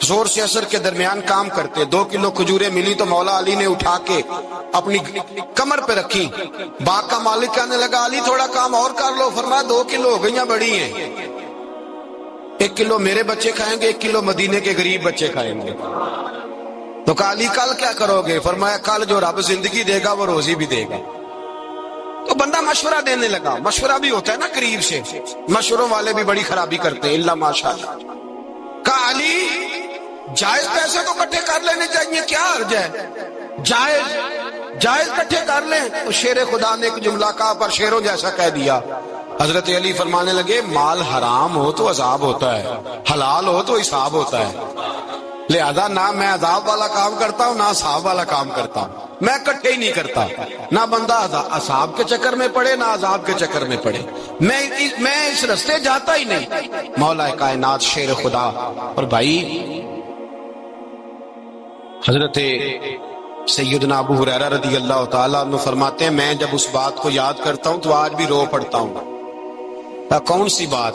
زور سے اثر کے درمیان کام کرتے. 2 کلو کھجوریں ملی تو مولا علی نے اٹھا کے اپنی کمر پہ رکھی. باغ کا مالک کہنے لگا علی تھوڑا کام اور کر لو. فرمایا 2 کلو ہو گئیاں بڑی ہیں، 1 کلو میرے بچے کھائیں گے، 1 کلو مدینے کے غریب بچے کھائیں گے. تو کہا علی کل کیا کرو گے؟ فرمایا کل جو رب زندگی دے گا وہ روزی بھی دے گا. تو بندہ مشورہ دینے لگا. مشورہ بھی ہوتا ہے نا قریب سے، مشوروں والے بھی بڑی خرابی کرتے ہیں الا ماشاءاللہ. کہا علی جائز پیسے تو کٹھے کر لینے چاہیے، کیا حرج ہے؟ جائز کٹھے کر لیں. تو شیر خدا نے ایک جملہ کہا پر شیروں جیسا کہہ دیا. حضرت علی فرمانے لگے مال حرام ہو تو عذاب ہوتا ہے، حلال ہو تو حساب ہوتا ہے، لہذا نہ میں عذاب والا کام کرتا ہوں نہ حساب والا کام کرتا ہوں. میں کٹھے ہی نہیں کرتا، نہ بندہ عذاب کے چکر میں پڑے نہ عذاب کے چکر میں پڑے. میں اس رستے جاتا ہی نہیں. مولا کائنات شیر خدا. اور بھائی حضرت سیدنا ابو ہریرہ رضی اللہ تعالیٰ عنہ فرماتے ہیں میں جب اس بات کو یاد کرتا ہوں تو آج بھی رو پڑتا ہوں۔ کون سی بات؟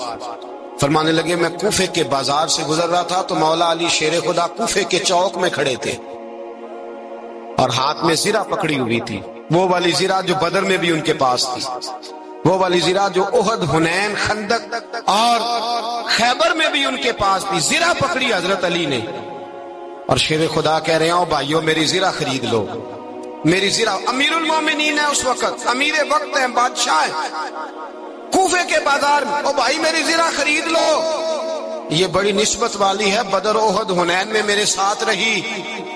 فرمانے لگے میں کوفے کے بازار سے گزر رہا تھا تو مولا علی شیر خدا کوفے کے چوک میں کھڑے تھے اور ہاتھ میں زرہ پکڑی ہوئی تھی، وہ والی زرہ جو بدر میں بھی ان کے پاس تھی، وہ والی زرہ جو احد، حنین، خندق اور خیبر میں بھی ان کے پاس تھی۔ زرہ پکڑی حضرت علی نے اور شیر خدا کہہ رہے ہیں بھائیو میری زرہ خرید لو، میری زرہ۔ امیر المومنین ہے اس وقت، امیر وقت ہیں، بادشاہ ہیں، کوفے کے بازار میں، او بھائی میری زرہ خرید لو، یہ بڑی نسبت والی ہے، بدر، احد، حنین میں میرے ساتھ رہی۔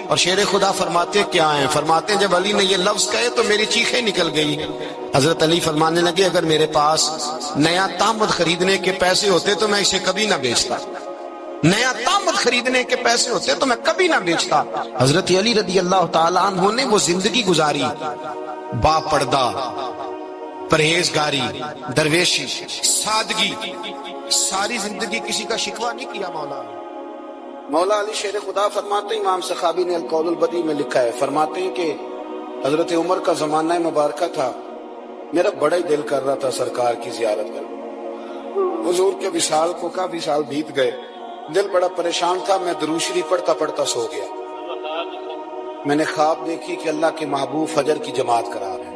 اور شیر خدا فرماتے کیا ہیں؟ فرماتے ہیں جب علی نے یہ لفظ کہے تو میری چیخیں نکل گئی۔ حضرت علی فرمانے لگے اگر میرے پاس نیا طامد خریدنے کے پیسے ہوتے تو میں اسے کبھی نہ بیچتا، نیا طامد خریدنے کے پیسے ہوتے تو میں کبھی نہ بیچتا۔ حضرت علی رضی اللہ تعالیٰ عنہ نے وہ زندگی گزاری، با پردہ، پرہیزگاری، درویشی، سادگی، ساری زندگی کسی کا شکوہ نہیں کیا مولا علی شیر خدا فرماتے ہیں، امام سخاوی نے القول البدیع میں لکھا ہے، فرماتے ہیں کہ حضرت عمر کا زمانہ مبارکہ تھا، میرا بڑا ہی دل کر رہا تھا سرکار کی زیارت کرنے، حضور کے وصال کو کافی سال بیت گئے، دل بڑا پریشان تھا، میں درود شریف پڑھتا پڑھتا سو گیا۔ میں نے خواب دیکھی کہ اللہ کے محبوب فجر کی جماعت کرا رہے ہیں،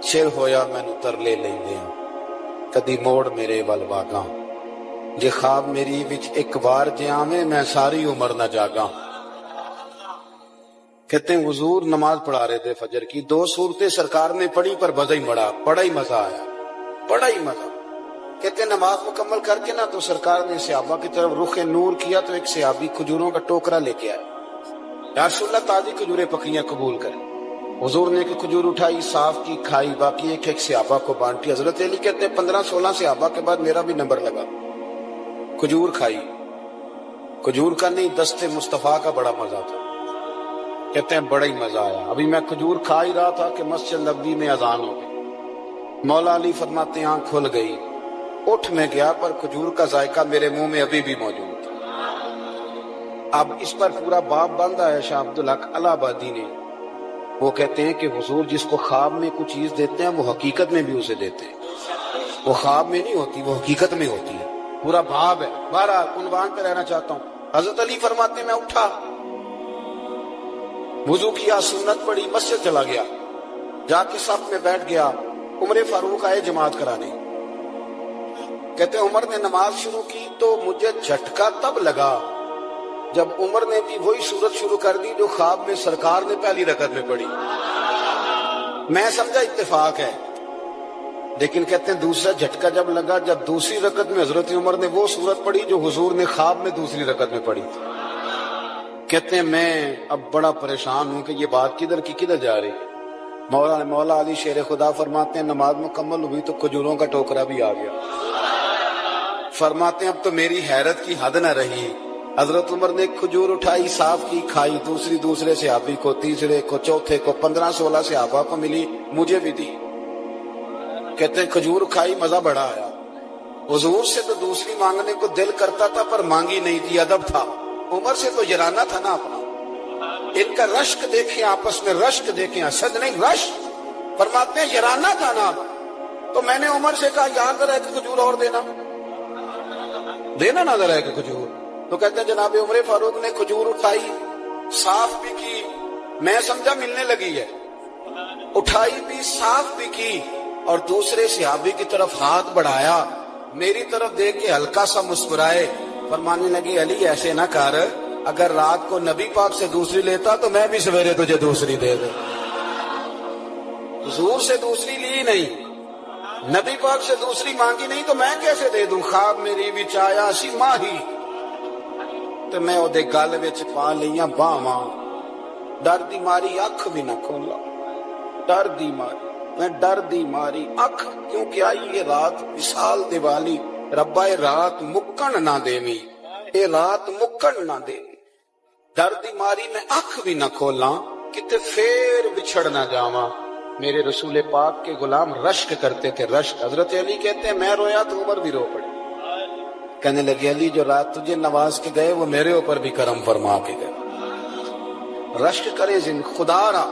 شیر ہویا میں نو ترلے لیندے ہاں کدی موڑ میرے ول واگاں، جے خواب میری وچ ایک بار جے آویں میں ساری عمر نہ جاگاں۔ کہتے ہیں حضور نماز پڑھا رہے تھے فجر کی، دو صورتیں سرکار نے پڑھی پر بڑا ہی مزہ آیا، بڑا ہی مزہ۔ کہتے ہیں نماز مکمل کر کے نا تو سرکار نے صحابہ کی طرف رخ نور کیا تو ایک صحابی کھجوروں کا ٹوکرا لے کے آیا، یا رسول اللہ تازی کھجوریں پکیاں قبول کریں۔ حضور نے ایک کھجور اٹھائی، صاف کی، کھائی، باقی ایک صحابہ کو بانٹی۔ حضرت علی کہتے ہیں 15-16 صحابہ کے بعد میرا بھی نمبر لگا، کھجور کھائی، کھجور کا نہیں دست مصطفیٰ کا بڑا مزہ تھا۔ کہتے ہیں بڑا ہی مزہ آیا، ابھی میں کھجور کھا ہی رہا تھا کہ مسجد نبوی میں اذان ہو گئی۔ مولا علی فرماتے ہیں آنکھ کھل گئی، اٹھ میں گیا پر کھجور کا ذائقہ میرے منہ میں ابھی بھی موجود تھا۔ اب اس پر پورا باب باندھا ہے شاہ عبدالحق الہ آبادی نے، وہ کہتے ہیں کہ حضور جس کو خواب میں کچھ چیز دیتے ہیں وہ حقیقت میں بھی اسے دیتے ہیں، وہ خواب میں نہیں ہوتی، وہ حقیقت میں ہوتی ہے، پورا باب ہے۔ بارہ عنوان پہ رہنا چاہتا ہوں۔ حضرت علی فرماتے ہیں میں اٹھا، وضو کیا، سنت پڑھی، مسجد چلا گیا، جا کے صف میں بیٹھ گیا، عمر فاروق آئے جماعت کرانے۔ کہتے ہیں عمر نے نماز شروع کی تو مجھے جھٹکا تب لگا جب عمر نے بھی وہی صورت شروع کر دی جو خواب میں سرکار نے پہلی رکعت میں پڑھی۔ میں سمجھا اتفاق ہے، لیکن کہتے ہیں دوسرا جھٹکا جب لگا جب دوسری رکعت میں حضرت عمر نے وہ صورت پڑھی جو حضور نے خواب میں دوسری رکعت میں پڑھی تھی۔ کہتے ہیں میں اب بڑا پریشان ہوں کہ یہ بات کدھر کی کدھر جا رہی ہے۔ مولا علی شیر خدا فرماتے ہیں نماز مکمل ہوئی تو کھجوروں کا ٹوکرا بھی آ گیا۔ فرماتے ہیں اب تو میری حیرت کی حد نہ رہی، حضرت عمر نے کھجور اٹھائی، صاف کی، کھائی، دوسرے صحابی کو، تیسرے کو، چوتھے کو، 15-16 صحابہ کو ملی، مجھے بھی دی۔ کہتے ہیں کھجور کھائی، مزہ بڑا آیا۔ حضور سے تو دوسری مانگنے کو دل کرتا تھا پر مانگی نہیں تھی، ادب تھا۔ عمر سے تو یرانا تھا نا اپنا، ان کا رشک دیکھیں، آپس میں رشک دیکھیں، حسد نہیں رشک۔ فرماتے ہیں یرانا تھا نا، تو میں نے عمر سے کہا یار ذرا ایک کھجور اور دینا نا ذرا ایک کھجور۔ تو کہتے ہیں جناب عمر فاروق نے کھجور اٹھائی، صاف بھی کی، میں سمجھا ملنے لگی ہے، اٹھائی بھی، صاف بھی کی، اور دوسرے صحابی کی طرف ہاتھ بڑھایا، میری طرف دیکھ کے ہلکا سا مسکرائے، فرمانے لگی علی ایسے نہ کر، اگر رات کو نبی پاک سے دوسری لیتا تو میں بھی سویرے تجھے دوسری دے دوں۔ حضور سے دوسری لی نہیں، نبی پاک سے دوسری مانگی نہیں تو میں کیسے دے دوں؟ خواب میری وچ آیا سی ماہی تو میں اودے گل وچ پا لیاں باواں، ڈر دی ماری اکھ بھی نہ کھولا، ڈر دی ماری، میں ڈر دی ماری اکھ، کیونکہ آئی یہ رات وصال دیوالی، ربا اے رات مکن نہ دیویں، اے رات مکن نہ دیویں، ڈر دی ماری میں اکھ بھی نہ کھولاں، کتے پھر بچھڑ نہ جاواں۔ میرے رسول پاک کے غلام رشک کرتے تھے، رشک۔ حضرت علی کہتے ہیں میں رویا تو عمر بھی رو پڑے، کہنے لگے علی جو رات تجھے نواز کے گئے وہ میرے اوپر بھی کرم فرما کے گئے۔ رشک کرے زند خدا را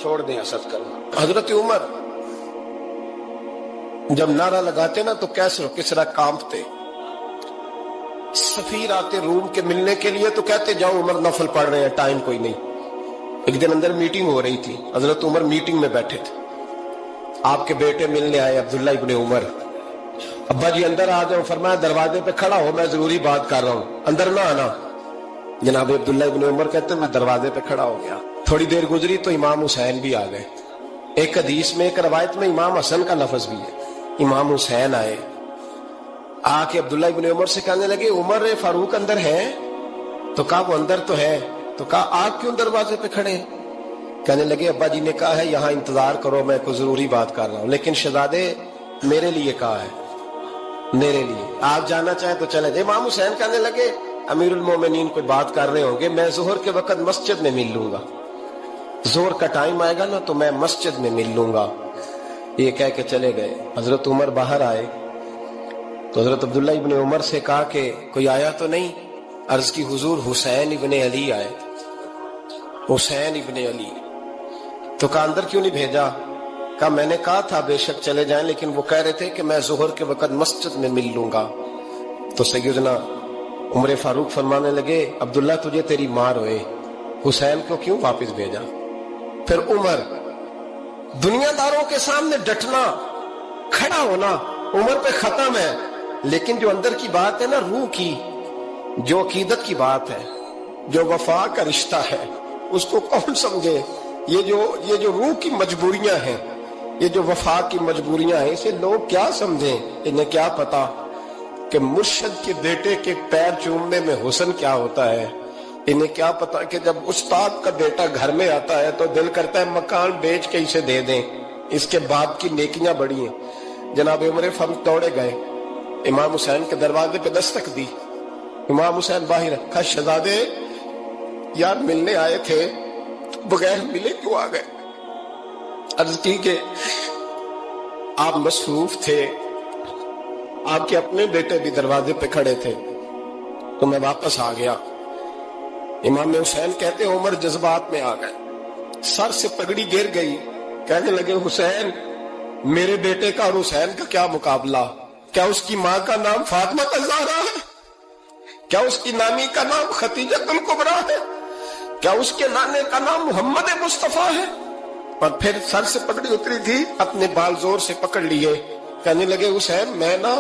چھوڑ دیں حسد کرنا۔ حضرت عمر جب نعرہ لگاتے نا تو کیسر و کسرا کانپتے، سفیر آتے روم کے ملنے کے لیے تو کہتے جاؤ عمر نفل پڑھ رہے ہیں، ٹائم کوئی نہیں۔ ایک دن اندر میٹنگ ہو رہی تھی، حضرت عمر میٹنگ میں بیٹھے تھے، آپ کے بیٹے ملنے آئے عبداللہ ابن عمر، ابا جی اندر آ جاؤ، فرمایا دروازے پہ کھڑا ہو، میں ضروری بات کر رہا ہوں، اندر نہ آنا۔ جناب عبداللہ ابن عمر کہتے ہیں میں دروازے پہ کھڑا ہو گیا، تھوڑی دیر گزری تو امام حسین بھی آ گئے۔ ایک حدیث میں ایک روایت میں امام حسن کا لفظ بھی ہے، امام حسین آئے، آ کے عبداللہ ابن عمر سے کہنے لگے عمر فاروق اندر ہے؟ تو کہا وہ اندر تو ہے۔ تو کہا آپ کیوں دروازے پہ کھڑے ہیں؟ کہنے لگے ابا جی نے کہا ہے یہاں انتظار کرو، میں کوئی ضروری بات کر رہا ہوں، لیکن شہزادے میرے لیے کہا ہے، میرے لیے آپ جانا چاہیں تو چلے جائیں۔ امام حسین کہنے لگے امیر المومنین کوئی بات کر رہے ہوں گے، میں ظہر کے وقت مسجد میں مل لوں گا، ظہر کا ٹائم آئے گا نا تو میں مسجد میں مل لوں گا۔ یہ کہہ کے چلے گئے۔ حضرت عمر باہر آئے تو حضرت عبداللہ ابن عمر سے کہا کہ کوئی آیا تو نہیں؟ عرض کی حضور حسین ابن علی آئے، حسین ابن علی۔ تو کہا اندر کیوں نہیں بھیجا؟ کہا میں نے کہا تھا بے شک چلے جائیں، لیکن وہ کہہ رہے تھے کہ میں ظہر کے وقت مسجد میں مل لوں گا۔ تو سیدنا عمر فاروق فرمانے لگے عبداللہ تجھے تیری ماں روئے، حسین کو کیوں واپس بھیجا؟ پھر عمر دنیا داروں کے سامنے ڈٹنا، کھڑا ہونا عمر پہ ختم ہے، لیکن جو اندر کی بات ہے نا، روح کی، جو عقیدت کی بات ہے، جو وفا کا رشتہ ہے، اس کو کون سمجھے؟ یہ جو روح کی مجبوریاں ہیں، یہ جو وفا کی مجبوریاں ہیں، اسے لوگ کیا سمجھیں؟ انہیں کیا پتا کہ مرشد کے بیٹے کے پیر چومنے میں حسن کیا ہوتا ہے؟ انہیں کیا پتا کہ جب استاد کا بیٹا گھر میں آتا ہے تو دل کرتا ہے مکان بیچ کے اسے دے دیں، اس کے باپ کی نیکیاں بڑی ہیں۔ جناب عمر فاروق دوڑے گئے، امام حسین کے دروازے پہ دستک دی، امام حسین باہر کہا شہزادے یار ملنے آئے تھے، بغیر ملے کیوں آ گئے؟ عرض کی کہ آپ مصروف تھے، آپ کے اپنے بیٹے بھی دروازے پہ کھڑے تھے تو میں واپس آ گیا۔ امام حسین کہتے عمر جذبات میں آ گئے، سر سے پگڑی گر گئی، کہنے لگے حسین میرے بیٹے کا اور حسین کا کیا مقابلہ؟ کیا اس کی ماں کا نام فاطمہ الزہرا ہے؟ کیا اس کی نانی کا نام خدیجہ الکبریٰ ہے؟ کیا اس کے نانے کا نام محمد مصطفیٰ ہے؟ اور پھر سر سے پگڑی اتری تھی، اپنے بال زور سے پکڑ لیے، کہنے لگے حسین میں نا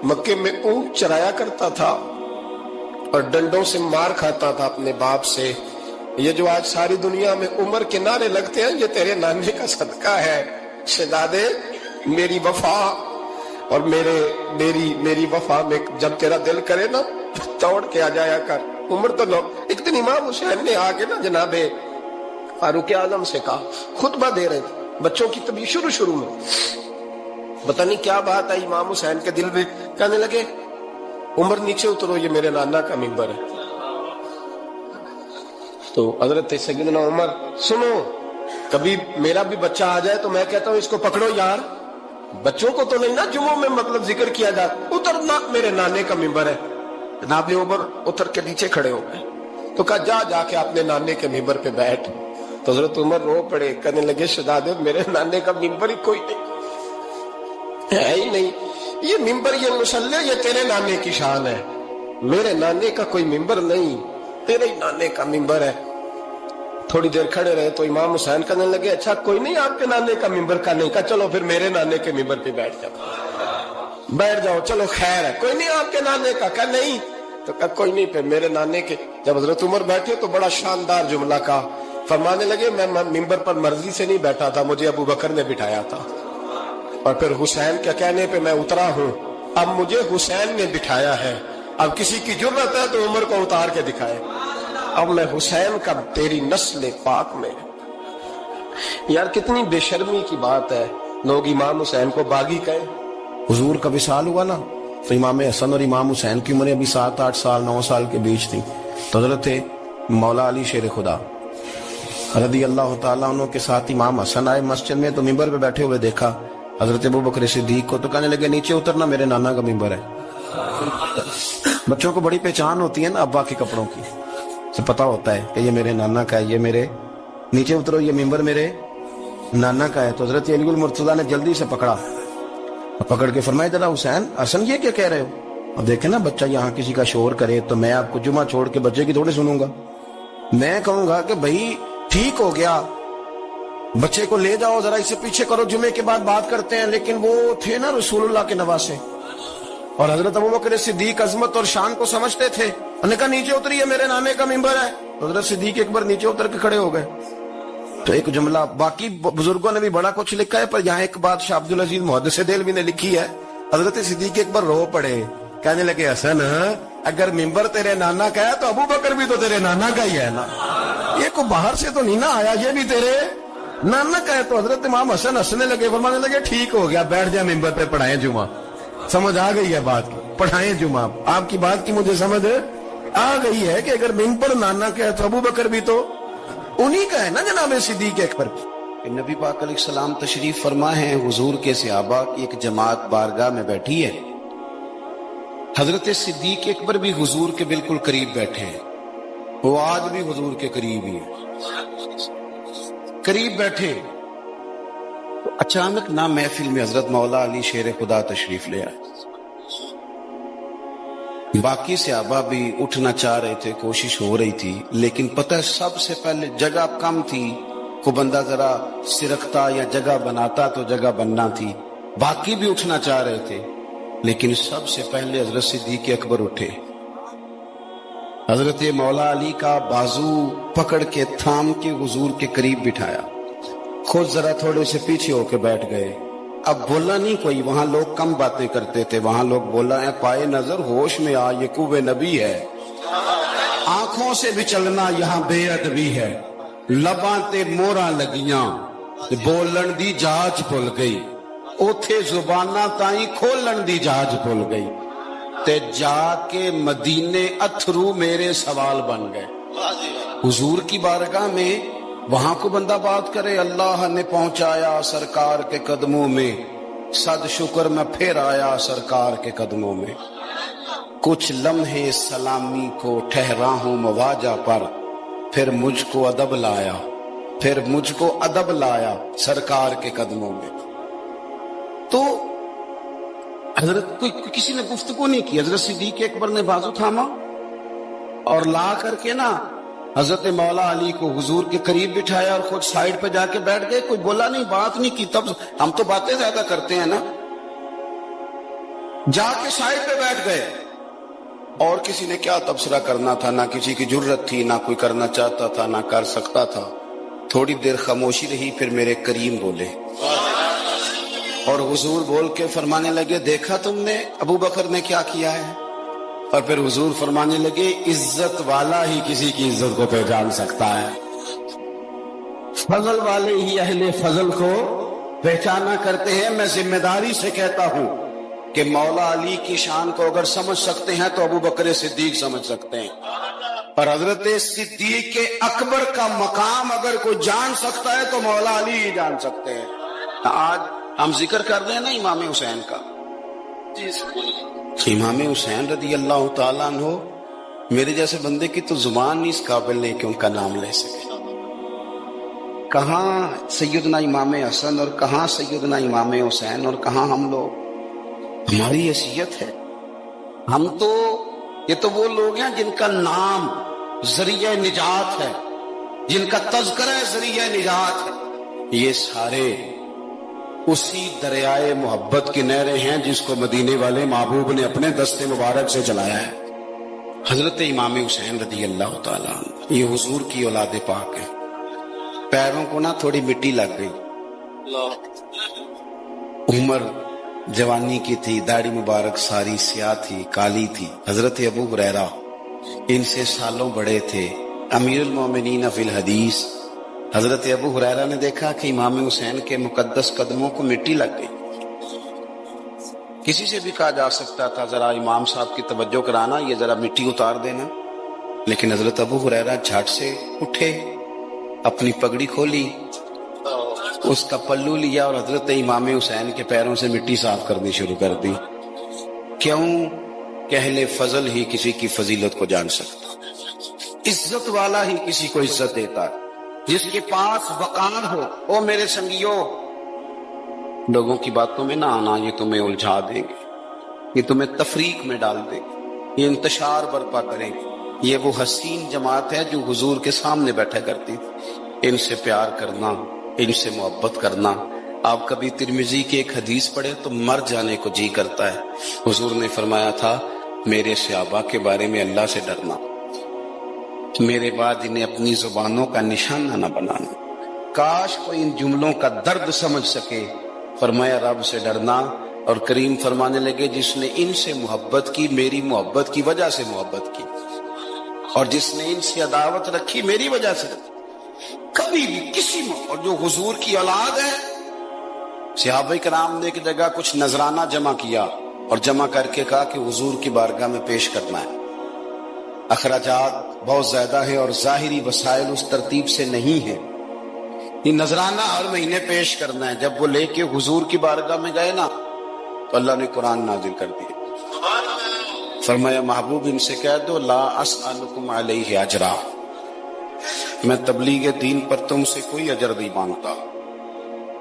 مکے میں اونٹ چرایا کرتا تھا اور ڈنڈوں سے مار کھاتا تھا اپنے باپ سے، یہ جو آج ساری دنیا میں عمر کے نعرے لگتے ہیں یہ تیرے نانے کا صدقہ ہے۔ شہزادے میری وفا اور میری وفا میں جب تیرا دل کرے نا توڑ کے آ جایا کر۔ عمر تو لوگ ایک دن امام حسین نے آگے نا جناب فاروق اعظم سے کہا، خطبہ دے رہے تھے بچوں کی طبیعت شروع میں، پتہ نہیں کیا بات ہے امام حسین کے دل میں، کہنے لگے عمر نیچے اترو، یہ میرے نانا کا ممبر ہے۔ تو حضرت سیدنا عمر سنو، کبھی میرا بھی بچہ آ جائے تو میں کہتا ہوں اس کو پکڑو یار، بچوں کو تو نہیں نا جمعوں میں مطلب ذکر کیا جاتا، اترنا میرے نانے کا ممبر ہے۔ جناب عمر اتر کے نیچے کھڑے ہو گئے تو کہا جا کے اپنے نانے کے ممبر پہ بیٹھ۔ تو حضرت عمر رو پڑے، کہنے لگے شہزادے میرے نانے کا ممبر ہی کوئی نہیں ہے ہی نہیں، یہ ممبر یہ مصلی یہ تیرے نانے کی شان ہے، میرے نانے کا کوئی ممبر نہیں، تیرے ہی نانے کا ممبر ہے۔ تھوڑی دیر کھڑے رہے تو امام حسین کہنے لگے اچھا کوئی نہیں آپ کے نانے کا ممبر کا نہیں؟ کہا چلو پھر میرے نانے کے ممبر پہ بیٹھ جاؤ، چلو خیر ہے، کوئی نہیں آپ کے نانے کا؟ کہا نہیں۔ تو کہا کوئی نہیں پھر میرے نانے کے۔ جب حضرت عمر بیٹھے تو بڑا شاندار جملہ کہا، فرمانے لگے میں ممبر پر مرضی سے نہیں بیٹھا تھا، مجھے ابو بکر نے بٹھایا تھا، اور پھر حسین کے کہنے پہ میں اترا ہوں، اب مجھے حسین نے بٹھایا ہے، اب کسی کی جرت ہے تو عمر کو اتار کے دکھائے، اب میں حسین کا تیری نسل پاک میں۔ یار کتنی بے شرمی کی بات ہے، لوگ امام حسین کو باغی کہیں۔ حضور کا وصال ہوا نا تو امام حسن اور امام حسین کی عمریں ابھی 7 8 سال 9 سال کے بیچ تھی، تو حضرت مولا علی شیر خدا رضی اللہ تعالیٰ عنہ کے ساتھ امام حسن آئے مسجد میں، تو ممبر پہ بیٹھے ہوئے دیکھا حضرت ابوبکر صدیق کو، تو کہنے لگے نیچے اترنا میرے نانا کا ممبر ہے۔ بچوں کو بڑی پہچان ہوتی ہے نا ابا کے کپڑوں کی، سے پتا ہوتا ہے کہ یہ میرے نانا کا ہے، یہ میرے نیچے اترو، یہ ممبر میرے نانا کا ہے. تو حضرت علی المرتضیٰ نے جلدی سے پکڑ کے فرمایا ذرا حسین حسن یہ کیا کہہ رہے ہو؟ اب دیکھیں نا بچہ یہاں کسی کا شور کرے تو میں آپ کو جمعہ چھوڑ کے بچے کی تھوڑی سنوں گا. میں کہوں گا کہ بھائی ٹھیک ہو گیا، بچے کو لے جاؤ، ذرا اسے پیچھے کرو، جمعے کے بعد بات کرتے ہیں. لیکن وہ تھے نا رسول اللہ کے نواسے، اور حضرت ابوبکر صدیق عظمت اور شان کو سمجھتے تھے. انہوں نے کہا نیچے اتریے، میرے نانے کا ممبر ہے. حضرت صدیق اکبر نیچے اتر کے کھڑے ہو گئے. تو ایک جملہ، باقی بزرگوں نے بھی بڑا کچھ لکھا ہے، پر یہاں ایک بات شاہ عبد العزیز محدث دہلوی نے لکھی ہے. حضرت صدیق اکبر رو پڑے، کہنے لگے حسن اگر ممبر تیرے نانا کا ہے تو ابوبکر بھی تو تیرے نانا کا ہی ہے نا، یہ کو باہر سے تو نہیں نہ آیا، یہ بھی تیرے نانا کا ہے. تو حضرت امام حسن ہنسنے لگے، فرمانے لگے ٹھیک ہو گیا، بیٹھ جائے ممبر پہ، پڑھائیں جمعہ. سمجھ آ گئی ہے بات کی، پڑھائیں جمعہ. آپ کی بات کی مجھے سمجھ آ گئی ہے کہ اگر ممبر نانا کا ہے تو ابوبکر بھی تو انہی کا ہے نا جناب صدیق اکبر. نبی پاک علیہ السلام تشریف فرما ہے، حضور کے صحابہ کی ایک جماعت بارگاہ میں بیٹھی ہے. حضرت صدیق اکبر بھی حضور کے بالکل قریب بیٹھے ہیں، وہ آج بھی حضور کے قریب ہی قریب بیٹھے. تو اچانک نہ محفل میں حضرت مولا علی شیر خدا تشریف لے آئے. باقی صحابہ بھی اٹھنا چاہ رہے تھے، کوشش ہو رہی تھی، لیکن پتہ ہے سب سے پہلے جگہ کم تھی. کو بندہ ذرا سرکتا یا جگہ بناتا تو جگہ بننا تھی. باقی بھی اٹھنا چاہ رہے تھے، لیکن سب سے پہلے حضرت صدیق اکبر اٹھے. حضرت مولا علی کا بازو پکڑ کے تھام کے حضور کے قریب بٹھایا، خود ذرا تھوڑے سے پیچھے ہو کے بیٹھ گئے. اب بولا نہیں کوئی، وہاں لوگ کم باتیں کرتے تھے، وہاں لوگ بولا ہے پائے نظر ہوش میں آ، یہ کوہ نبی ہے. آنکھوں سے بھی چلنا یہاں بے ادبی ہے، لباں تے موراں لگیاں بولن دی جاج بھول گئی، اوتھے زباناں تائیں کھولن دی جاج بھول گئی، تے جا کے مدینے اتھرو میرے سوال بن گئے. حضور کی بارگاہ میں وہاں کو بندہ بات کرے، اللہ نے پہنچایا سرکار کے قدموں میں، صد شکر میں پھر آیا سرکار کے قدموں میں. کچھ لمحے سلامی کو ٹھہرا ہوں مواجہ پر، پھر مجھ کو ادب لایا سرکار کے قدموں میں. تو حضرت کسی نے گفتگو نہیں کی. حضرت صدیق اکبر نے بازو تھاما اور لا کر کے نا حضرت مولا علی کو حضور کے قریب بٹھایا اور خود سائیڈ پہ جا کے بیٹھ گئے. کوئی بولا نہیں، بات نہیں کی. تب ہم تو باتیں زیادہ کرتے ہیں نا. جا کے سائیڈ پہ بیٹھ گئے، اور کسی نے کیا تبصرہ کرنا تھا، نہ کسی کی جرت تھی، نہ کوئی کرنا چاہتا تھا، نہ کر سکتا تھا. تھوڑی دیر خاموشی رہی، پھر میرے کریم بولے، اور حضور بول کے فرمانے لگے دیکھا تم نے ابو بکر نے کیا کیا ہے. اور پھر حضور فرمانے لگے عزت والا ہی کسی کی عزت کو پہچان سکتا ہے، فضل والے ہی اہل فضل کو پہچانا کرتے ہیں. میں ذمہ داری سے کہتا ہوں کہ مولا علی کی شان کو اگر سمجھ سکتے ہیں تو ابو بکر صدیق سمجھ سکتے ہیں، اور حضرت صدیق اکبر کا مقام اگر کوئی جان سکتا ہے تو مولا علی ہی جان سکتے ہیں. آج ہم ذکر کر رہے ہیں نا امام حسین کا، امام حسین رضی اللہ تعالیٰ عنہ، میرے جیسے بندے کی تو زبان نہیں اس قابل نہیں کہ ان کا نام لے سکے. کہاں سیدنا امام حسن اور کہاں سیدنا امام حسین اور کہاں ہم لوگ. ہماری حیثیت ہے، ہم تو یہ تو وہ لوگ ہیں جن کا نام ذریعہ نجات ہے، جن کا تذکرہ ذریعہ نجات ہے. یہ سارے اسی دریائے محبت کی نہریں ہیں جس کو مدینے والے محبوب نے اپنے دستے مبارک سے چلایا ہے. حضرت امام حسین رضی اللہ تعالیٰ عنہ یہ حضور کی اولاد پاک ہے. پیروں کو نہ تھوڑی مٹی لگ گئی، عمر جوانی کی تھی، داڑھی مبارک ساری سیاہ تھی، کالی تھی. حضرت ابو ہریرہ ان سے سالوں بڑے تھے، امیر المومنین فی الحدیث. حضرت ابو ہریرہ نے دیکھا کہ امام حسین کے مقدس قدموں کو مٹی لگ گئی. کسی سے بھی کہا جا سکتا تھا ذرا امام صاحب کی توجہ کرانا، یہ ذرا مٹی اتار دینا، لیکن حضرت ابو ہریرہ جھٹ سے اٹھے، اپنی پگڑی کھولی، اس کا پلو لیا اور حضرت امام حسین کے پیروں سے مٹی صاف کرنی شروع کر دی. کیوں کہ اہل فضل ہی کسی کی فضیلت کو جان سکتا. عزت والا ہی کسی کو عزت دیتا ہے، جس کے پاس وقار ہو۔ او میرے سنگیو، لوگوں کی باتوں میں نہ آنا، یہ تمہیں الجھا دیں گے، یہ تمہیں تفریق میں ڈال دیں گے، یہ انتشار برپا کریں گے۔ یہ وہ حسین جماعت ہے جو حضور کے سامنے بیٹھا کرتی تھی۔ ان سے پیار کرنا، ان سے محبت کرنا۔ آپ کبھی ترمذی کی ایک حدیث پڑھے تو مر جانے کو جی کرتا ہے۔ حضور نے فرمایا تھا، میرے صحابہ کے بارے میں اللہ سے ڈرنا، میرے بعد انہیں اپنی زبانوں کا نشانہ نہ بنانا۔ کاش کوئی ان جملوں کا درد سمجھ سکے۔ فرمایا رب سے ڈرنا، اور کریم فرمانے لگے جس نے ان سے محبت کی میری محبت کی وجہ سے محبت کی، اور جس نے ان سے عداوت رکھی میری وجہ سے رکھی۔ کبھی بھی کسی اور جو حضور کی اولاد ہے، صحابہ کرام نے ایک جگہ کچھ نذرانہ جمع کیا اور جمع کر کے کہا کہ حضور کی بارگاہ میں پیش کرنا ہے۔ اخراجات بہت زیادہ ہیں اور ظاہری وسائل اس ترتیب سے نہیں ہیں، یہ نذرانہ ہر مہینے پیش کرنا ہے۔ جب وہ لے کے حضور کی بارگاہ میں گئے نا تو اللہ نے قرآن نازل کر دیا۔ فرمایا محبوب ان سے کہہ دو، لا اسألکم علیہ اجرا، میں تبلیغ دین پر تم سے کوئی اجر نہیں مانگتا،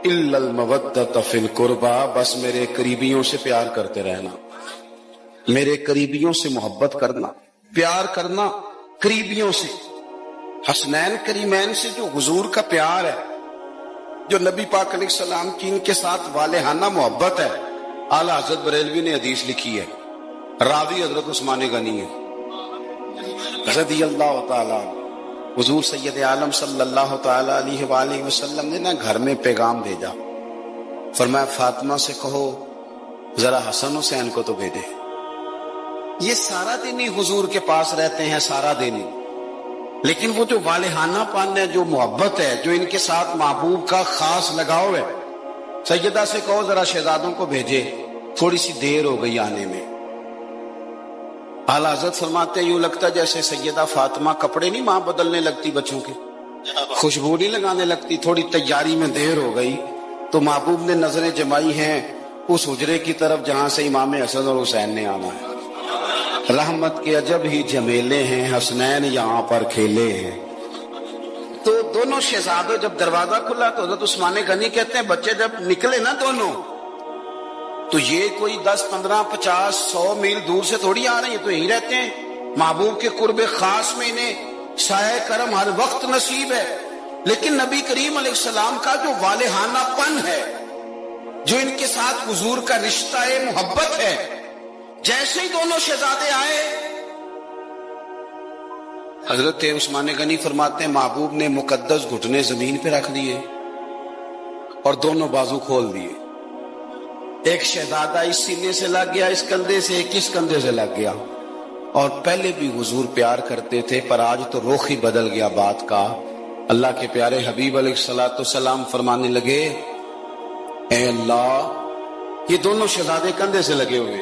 الا المودۃ فی القربى، بس میرے قریبیوں سے پیار کرتے رہنا، میرے قریبیوں سے محبت کرنا، پیار کرنا قریبیوں سے۔ حسنین کریمین سے جو حضور کا پیار ہے، جو نبی پاک علیہ السلام کی ان کے ساتھ والہانہ محبت ہے۔ اعلیٰ حضرت بریلوی نے حدیث لکھی ہے، راوی حضرت عثمان غنی ہے رضی اللہ تعالیٰ۔ حضور سید عالم صلی اللہ تعالیٰ علیہ وآلہ وسلم نے گھر میں پیغام بھیجا، فرمایا فاطمہ سے کہو ذرا حسن حسین کو تو بھیجے۔ یہ سارا دن ہی حضور کے پاس رہتے ہیں، سارا دن ہی، لیکن وہ جو والہانہ پن ہے، جو محبت ہے، جو ان کے ساتھ محبوب کا خاص لگاؤ ہے، سیدہ سے کہو ذرا شہزادوں کو بھیجے، تھوڑی سی دیر ہو گئی آنے میں۔ اعلیٰ حضرت فرماتے ہیں یوں لگتا جیسے سیدہ فاطمہ کپڑے نہیں ماں بدلنے لگتی بچوں کے، خوشبو نہیں لگانے لگتی، تھوڑی تیاری میں دیر ہو گئی تو محبوب نے نظریں جمائی ہیں اس حجرے کی طرف جہاں سے امام حسن اور حسین نے آنا ہے۔ رحمت کے عجب ہی جمیلے ہیں، حسنین یہاں پر کھیلے ہیں۔ تو دونوں شہزادوں جب دروازہ کھلا تو حضرت عثمان غنی کہتے ہیں بچے جب نکلے نا دونوں، تو یہ کوئی 10 15 50 100 میل دور سے تھوڑی آ رہے ہیں، تو یہیں رہتے ہیں۔ محبوب کے قرب خاص میں انہیں سایہ کرم ہر وقت نصیب ہے، لیکن نبی کریم علیہ السلام کا جو والہانہ پن ہے، جو ان کے ساتھ حضور کا رشتہ محبت ہے، جیسے ہی دونوں شہزادے آئے، حضرت عثمان غنی فرماتے ہیں محبوب نے مقدس گھٹنے زمین پہ رکھ دیے اور دونوں بازو کھول دیے۔ ایک شہزادہ اس سینے سے لگ گیا، اس کندھے سے، ایک اس کندھے سے لگ گیا۔ اور پہلے بھی حضور پیار کرتے تھے، پر آج تو رخ ہی بدل گیا بات کا۔ اللہ کے پیارے حبیب علیہ الصلوۃ والسلام فرمانے لگے، اے اللہ، یہ دونوں شہزادے کندھے سے لگے ہوئے،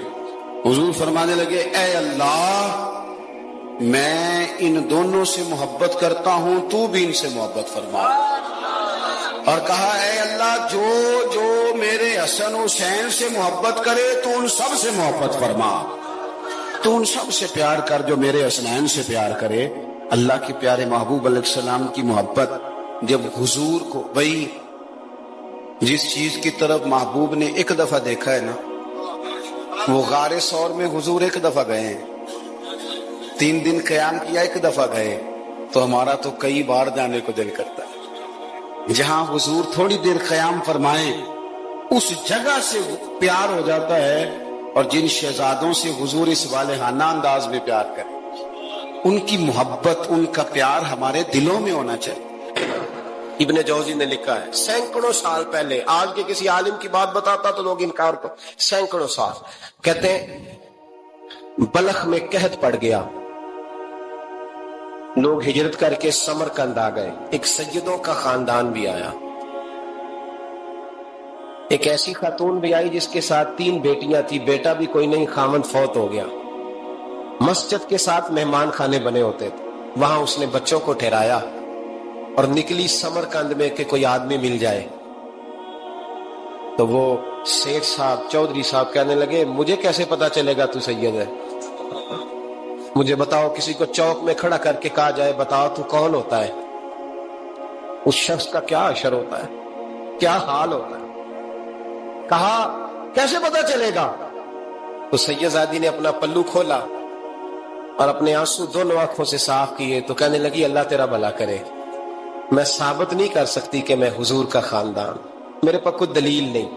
حضور فرمانے لگے اے اللہ، میں ان دونوں سے محبت کرتا ہوں، تو بھی ان سے محبت فرما۔ اور کہا اے اللہ، جو جو میرے حسن حسین سے محبت کرے تو ان سب سے محبت فرما، تو ان سب سے پیار کر جو میرے حسنین سے پیار کرے۔ اللہ کے پیارے محبوب علیہ السلام کی محبت جب حضور کو، بھئی جس چیز کی طرف محبوب نے ایک دفعہ دیکھا ہے نا، وہ غار ثور میں حضور ایک دفعہ گئے ہیں، 3 دن قیام کیا، ایک دفعہ گئے، تو ہمارا تو کئی بار جانے کو دل کرتا ہے۔ جہاں حضور تھوڑی دیر قیام فرمائیں اس جگہ سے پیار ہو جاتا ہے۔ اور جن شہزادوں سے حضور اس والہانہ انداز میں پیار کریں، ان کی محبت، ان کا پیار ہمارے دلوں میں ہونا چاہیے۔ ابن جوزی نے لکھا ہے سینکڑوں سال پہلے، آج کے کسی عالم کی بات بتاتا تو لوگ انکار کو، سینکڑوں سال، کہتے ہیں بلخ میں قحط پڑ گیا، لوگ ہجرت کر کے سمرقند آ گئے، ایک سیدوں کا خاندان بھی آیا، ایک ایسی خاتون بھی آئی جس کے ساتھ 3 بیٹیاں تھی، بیٹا بھی کوئی نہیں، خامند فوت ہو گیا۔ مسجد کے ساتھ مہمان خانے بنے ہوتے تھے، وہاں اس نے بچوں کو ٹھہرایا اور نکلی سمرقند میں کہ کوئی آدمی مل جائے۔ تو وہ سیٹھ صاحب، چودھری صاحب کہنے لگے مجھے کیسے پتا چلے گا تو سید ہے؟ مجھے بتاؤ کسی کو چوک میں کھڑا کر کے کہا جائے بتاؤ تو کون ہوتا ہے، اس شخص کا کیا اشر ہوتا ہے، کیا حال ہوتا ہے؟ کہا کیسے پتا چلے گا؟ تو سیدزادی نے اپنا پلو کھولا اور اپنے آنسو دونوں آنکھوں سے صاف کیے تو کہنے لگی اللہ تیرا بھلا کرے، میں ثابت نہیں کر سکتی کہ میں حضور کا خاندان، میرے پاس کوئی دلیل نہیں،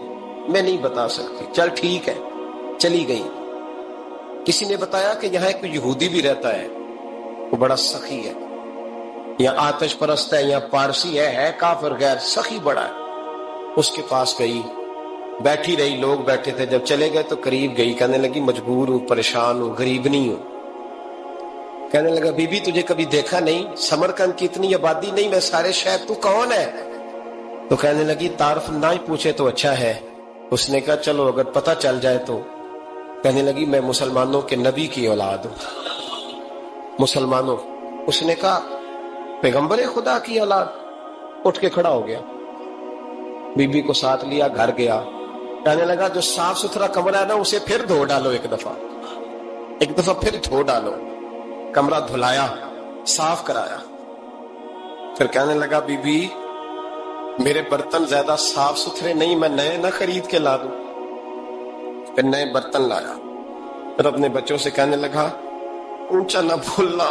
میں نہیں بتا سکتی، چل ٹھیک ہے، چلی گئی۔ کسی نے بتایا کہ یہاں ایک یہودی بھی رہتا ہے، وہ بڑا سخی ہے، یا آتش پرست ہے، یا پارسی ہے کافر غیر، سخی بڑا ہے۔ اس کے پاس گئی، بیٹھی رہی، لوگ بیٹھے تھے، جب چلے گئے تو قریب گئی، کہنے لگی مجبور ہوں، پریشان ہوں، غریب نہیں ہوں۔ کہنے لگا بی بی تجھے کبھی دیکھا نہیں، سمرقند کی اتنی آبادی نہیں، میں سارے شہر، تو کون ہے؟ تو کہنے لگی تعارف نہ ہی پوچھے تو اچھا ہے۔ اس نے کہا چلو اگر پتہ چل جائے تو۔ کہنے لگی میں مسلمانوں کے نبی کی اولاد ہوں۔ مسلمانوں؟ اس نے کہا پیغمبر خدا کی اولاد؟ اٹھ کے کھڑا ہو گیا، بی بی کو ساتھ لیا، گھر گیا، کہنے لگا جو صاف ستھرا کمرہ ہے نا اسے پھر دھو ڈالو، ایک دفعہ پھر دھو ڈالو۔ کمرہ دھلایا، صاف کرایا، پھر کہنے لگا بی بی میرے برتن زیادہ صاف ستھرے نہیں، میں نئے نہ خرید کے لا دوں۔ پھر نئے برتن لایا، پھر اپنے بچوں سے کہنے لگا اونچا نہ بھولنا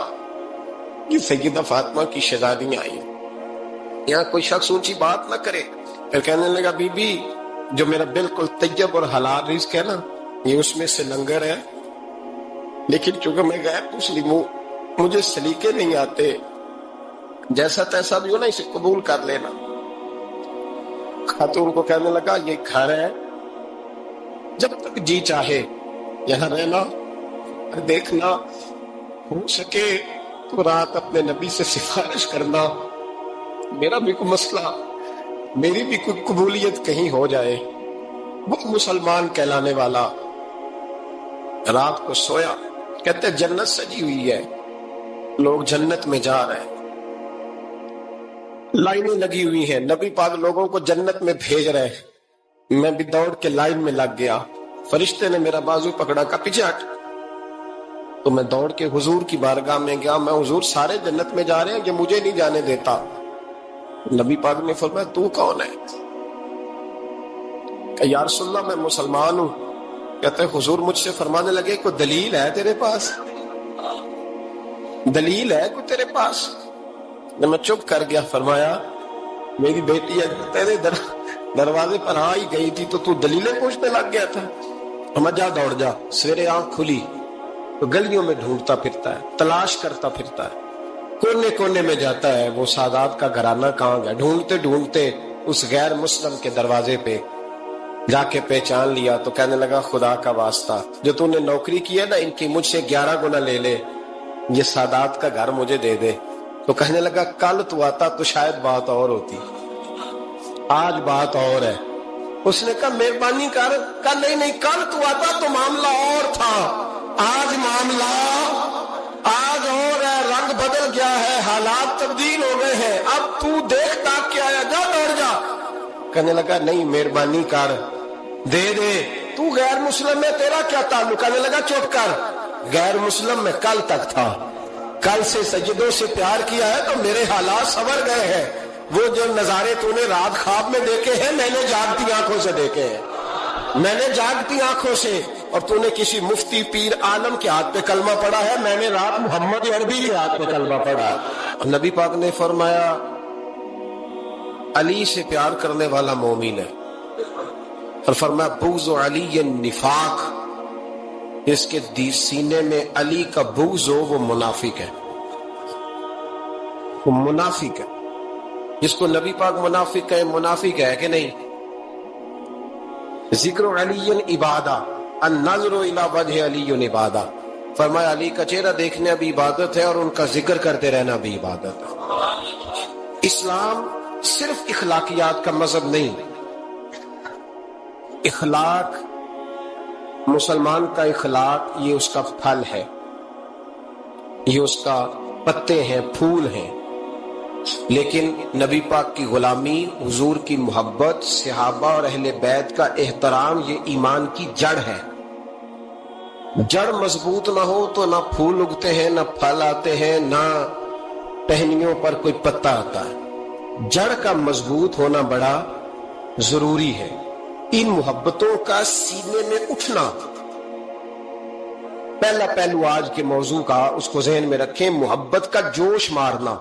یہ سیدہ فاطمہ کی شہزادیاں آئی، یہاں کوئی شخص اونچی بات نہ کرے۔ پھر کہنے لگا بی بی جو میرا بالکل طیب اور حلال رزق ہے نا یہ اس میں سے لنگر ہے، لیکن چونکہ میں غیر مسلم ہوں مجھے سلیقے نہیں آتے، جیسا تیسا بھی ہو نا اسے قبول کر لینا۔ خاتون کو کہنے لگا یہ گھر ہے، جب تک جی چاہے یہاں رہنا، دیکھنا ہو سکے تو رات اپنے نبی سے سفارش کرنا، میرا بھی کوئی مسئلہ، میری بھی کوئی قبولیت کہیں ہو جائے۔ وہ مسلمان کہلانے والا رات کو سویا، کہتے جنت سجی ہوئی ہے، لوگ جنت میں جا رہے ہیں، لائنیں لگی ہوئی ہیں، نبی پاک لوگوں کو جنت میں بھیج رہے ہیں، میں بھی دوڑ کے لائن میں لگ گیا، فرشتے نے میرا بازو پکڑا، کا پیچھے ہٹ، تو میں دوڑ کے حضور کی بارگاہ میں گیا، میں حضور سارے جنت میں جا رہے ہیں، یہ مجھے نہیں جانے دیتا۔ نبی پاک نے فرمایا تو کون ہے؟ کہ یا رسول اللہ میں مسلمان ہوں۔ کہتے حضور مجھ سے فرمانے لگے کوئی دلیل ہے تیرے پاس؟ دلیل ہے کوئی تیرے پاس؟ میں چپ کر گیا، فرمایا میری بیٹی تیرے دروازے پر آ ہی گئی تھی تو دلیلیں پوچھنے لگ گیا تھا؟ ہم جا دوڑ جا، سویرے آنکھ کھلی تو گلیوں میں ڈھونڈتا پھرتا ہے، تلاش کرتا پھرتا ہے، کونے کونے میں جاتا ہے وہ سادات کا گھرانہ کہاں گیا، ڈھونڈتے ڈھونڈتے اس غیر مسلم کے دروازے پہ جا کے پہچان لیا تو کہنے لگا خدا کا واسطہ جو تو نے نوکری کی ہے نا ان کی مجھ سے 11 گنا لے لے، یہ سادات کا گھر مجھے دے دے۔ تو کہنے لگا کل تو آتا تو شاید بات اور ہوتی، آج بات اور ہے۔ اس نے کہا مہربانی کر، کہا نہیں کل تو آتا تو معاملہ اور تھا، آج معاملہ آج اور ہے، رنگ بدل گیا ہے، حالات تبدیل ہو گئے ہیں، اب تو دیکھ تاک کے آیا، جا دوڑ جا۔ کہنے لگا نہیں مہربانی کر، دے دے، تو غیر مسلم میں تیرا کیا تعلق؟ کہنے لگا چپ کر، غیر مسلم میں کل تک تھا، کل سے سجدوں سے پیار کیا ہے تو میرے حالات سنور گئے ہیں، وہ جو نظارے تو نے رات خواب میں دیکھے ہیں میں نے جاگتی آنکھوں سے دیکھے ہیں، میں نے جاگتی آنکھوں سے، اور تو نے کسی مفتی پیر عالم کے ہاتھ پہ کلمہ پڑھا ہے، میں نے رات محمد عربی کے ہاتھ پہ کلمہ پڑھا ہے۔ نبی پاک نے فرمایا علی سے پیار کرنے والا مومن ہے، اور فرمایا بغض علی نفاق، جس کے سینے میں علی کا بغض ہو وہ منافق ہے، وہ منافق ہے۔ جس کو نبی پاک منافق کہے منافق ہے کہ نہیں؟ ذکر علی عبادہ، النظر الی وجہ علی عبادہ، فرمایا علی کا چہرہ دیکھنا بھی عبادت ہے اور ان کا ذکر کرتے رہنا بھی عبادت ہے۔ اسلام صرف اخلاقیات کا مذہب نہیں، اخلاق، مسلمان کا اخلاق یہ اس کا پھل ہے، یہ اس کا پتے ہیں، پھول ہیں، لیکن نبی پاک کی غلامی، حضور کی محبت، صحابہ اور اہل بیت کا احترام یہ ایمان کی جڑ ہے۔ جڑ مضبوط نہ ہو تو نہ پھول اگتے ہیں، نہ پھل آتے ہیں، نہ ٹہنیوں پر کوئی پتا آتا ہے۔ جڑ کا مضبوط ہونا بڑا ضروری ہے۔ ان محبتوں کا سینے میں اٹھنا پہلا پہلو آج کے موضوع کا، اس کو ذہن میں رکھیں۔ محبت کا جوش مارنا،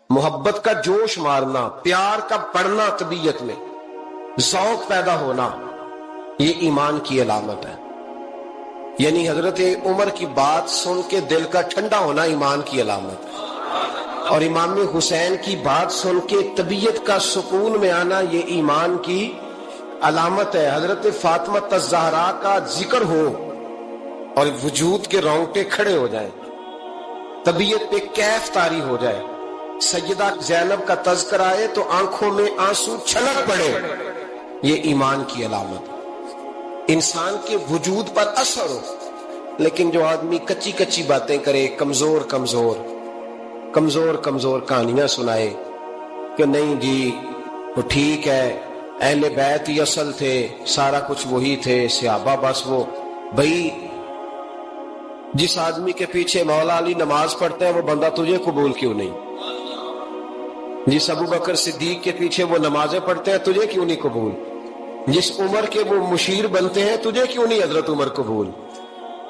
محبت کا جوش مارنا، پیار کا بڑھنا، طبیعت میں ذوق پیدا ہونا، یہ ایمان کی علامت ہے۔ یعنی حضرت عمر کی بات سن کے دل کا ٹھنڈا ہونا ایمان کی علامت ہے، اور امام حسین کی بات سن کے طبیعت کا سکون میں آنا یہ ایمان کی علامت ہے۔ حضرت فاطمہ الزہرا کا ذکر ہو اور وجود کے رونگٹے کھڑے ہو جائیں، طبیعت پہ کیف طاری ہو جائے، سیدہ زینب کا تذکر آئے تو آنکھوں میں آنسو چھلک پڑے، یہ ایمان کی علامت ہے۔ انسان کے وجود پر اثر ہو، لیکن جو آدمی کچی کچی باتیں کرے، کمزور کمزور کمزور کمزور کہانیاں سنائے کہ نہیں جی وہ ٹھیک ہے، اہل بیت ہی اصل تھے، سارا کچھ وہی تھے، صحابہ بس وہ، بھائی جس آدمی کے پیچھے مولا علی نماز پڑھتے ہیں وہ بندہ تجھے قبول کیوں نہیں؟ جس ابو بکر صدیق کے پیچھے وہ نمازیں پڑھتے ہیں تجھے کیوں نہیں قبول؟ جس عمر کے وہ مشیر بنتے ہیں تجھے کیوں نہیں حضرت عمر قبول؟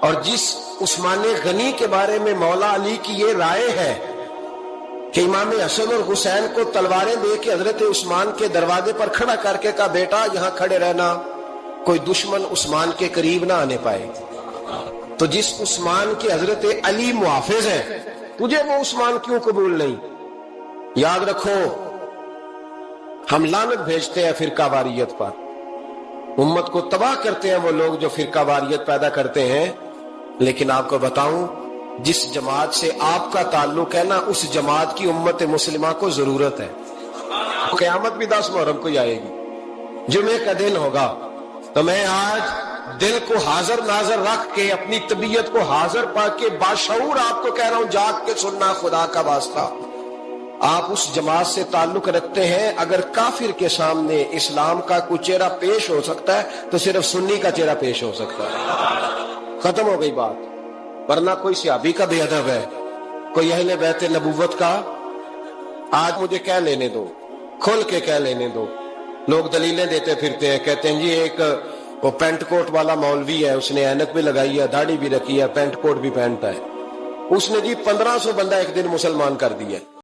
اور جس عثمان غنی کے بارے میں مولا علی کی یہ رائے ہے کہ امام حسن اور حسین کو تلواریں دے کے حضرت عثمان کے دروازے پر کھڑا کر کے کہا بیٹا یہاں کھڑے رہنا، کوئی دشمن عثمان کے قریب نہ آنے پائے، تو جس عثمان کے حضرت علی محافظ ہیں تجھے وہ عثمان کیوں قبول نہیں؟ یاد رکھو، ہم لعنت بھیجتے ہیں فرقہ واریت پر، امت کو تباہ کرتے ہیں وہ لوگ جو فرقہ واریت پیدا کرتے ہیں، لیکن آپ کو بتاؤں جس جماعت سے آپ کا تعلق ہے نا، اس جماعت کی امت مسلمہ کو ضرورت ہے۔ قیامت بھی 10 محرم کو ہی آئے گی، جمعے کا دن ہوگا، تو میں آج دل کو حاضر ناظر رکھ کے، اپنی طبیعت کو حاضر پا کے باشعور آپ کو کہہ رہا ہوں، جاگ کے سننا خدا کا واسطہ۔ آپ اس جماعت سے تعلق رکھتے ہیں، اگر کافر کے سامنے اسلام کا کوئی چہرہ پیش ہو سکتا ہے تو صرف سنی کا چہرہ پیش ہو سکتا ہے، ختم ہو گئی بات۔ ورنہ کوئی صحابی کا بے ادب ہے، کوئی اہل بیت نبوت کا، آج مجھے کہہ لینے دو، کھل کے کہہ لینے دو۔ لوگ دلیلیں دیتے پھرتے ہیں، کہتے ہیں جی ایک وہ پینٹ کوٹ والا مولوی ہے، اس نے اینک بھی لگائی ہے، داڑھی بھی رکھی ہے، پینٹ کوٹ بھی پہنتا ہے، اس نے جی 1500 بندہ ایک دن مسلمان کر دیا۔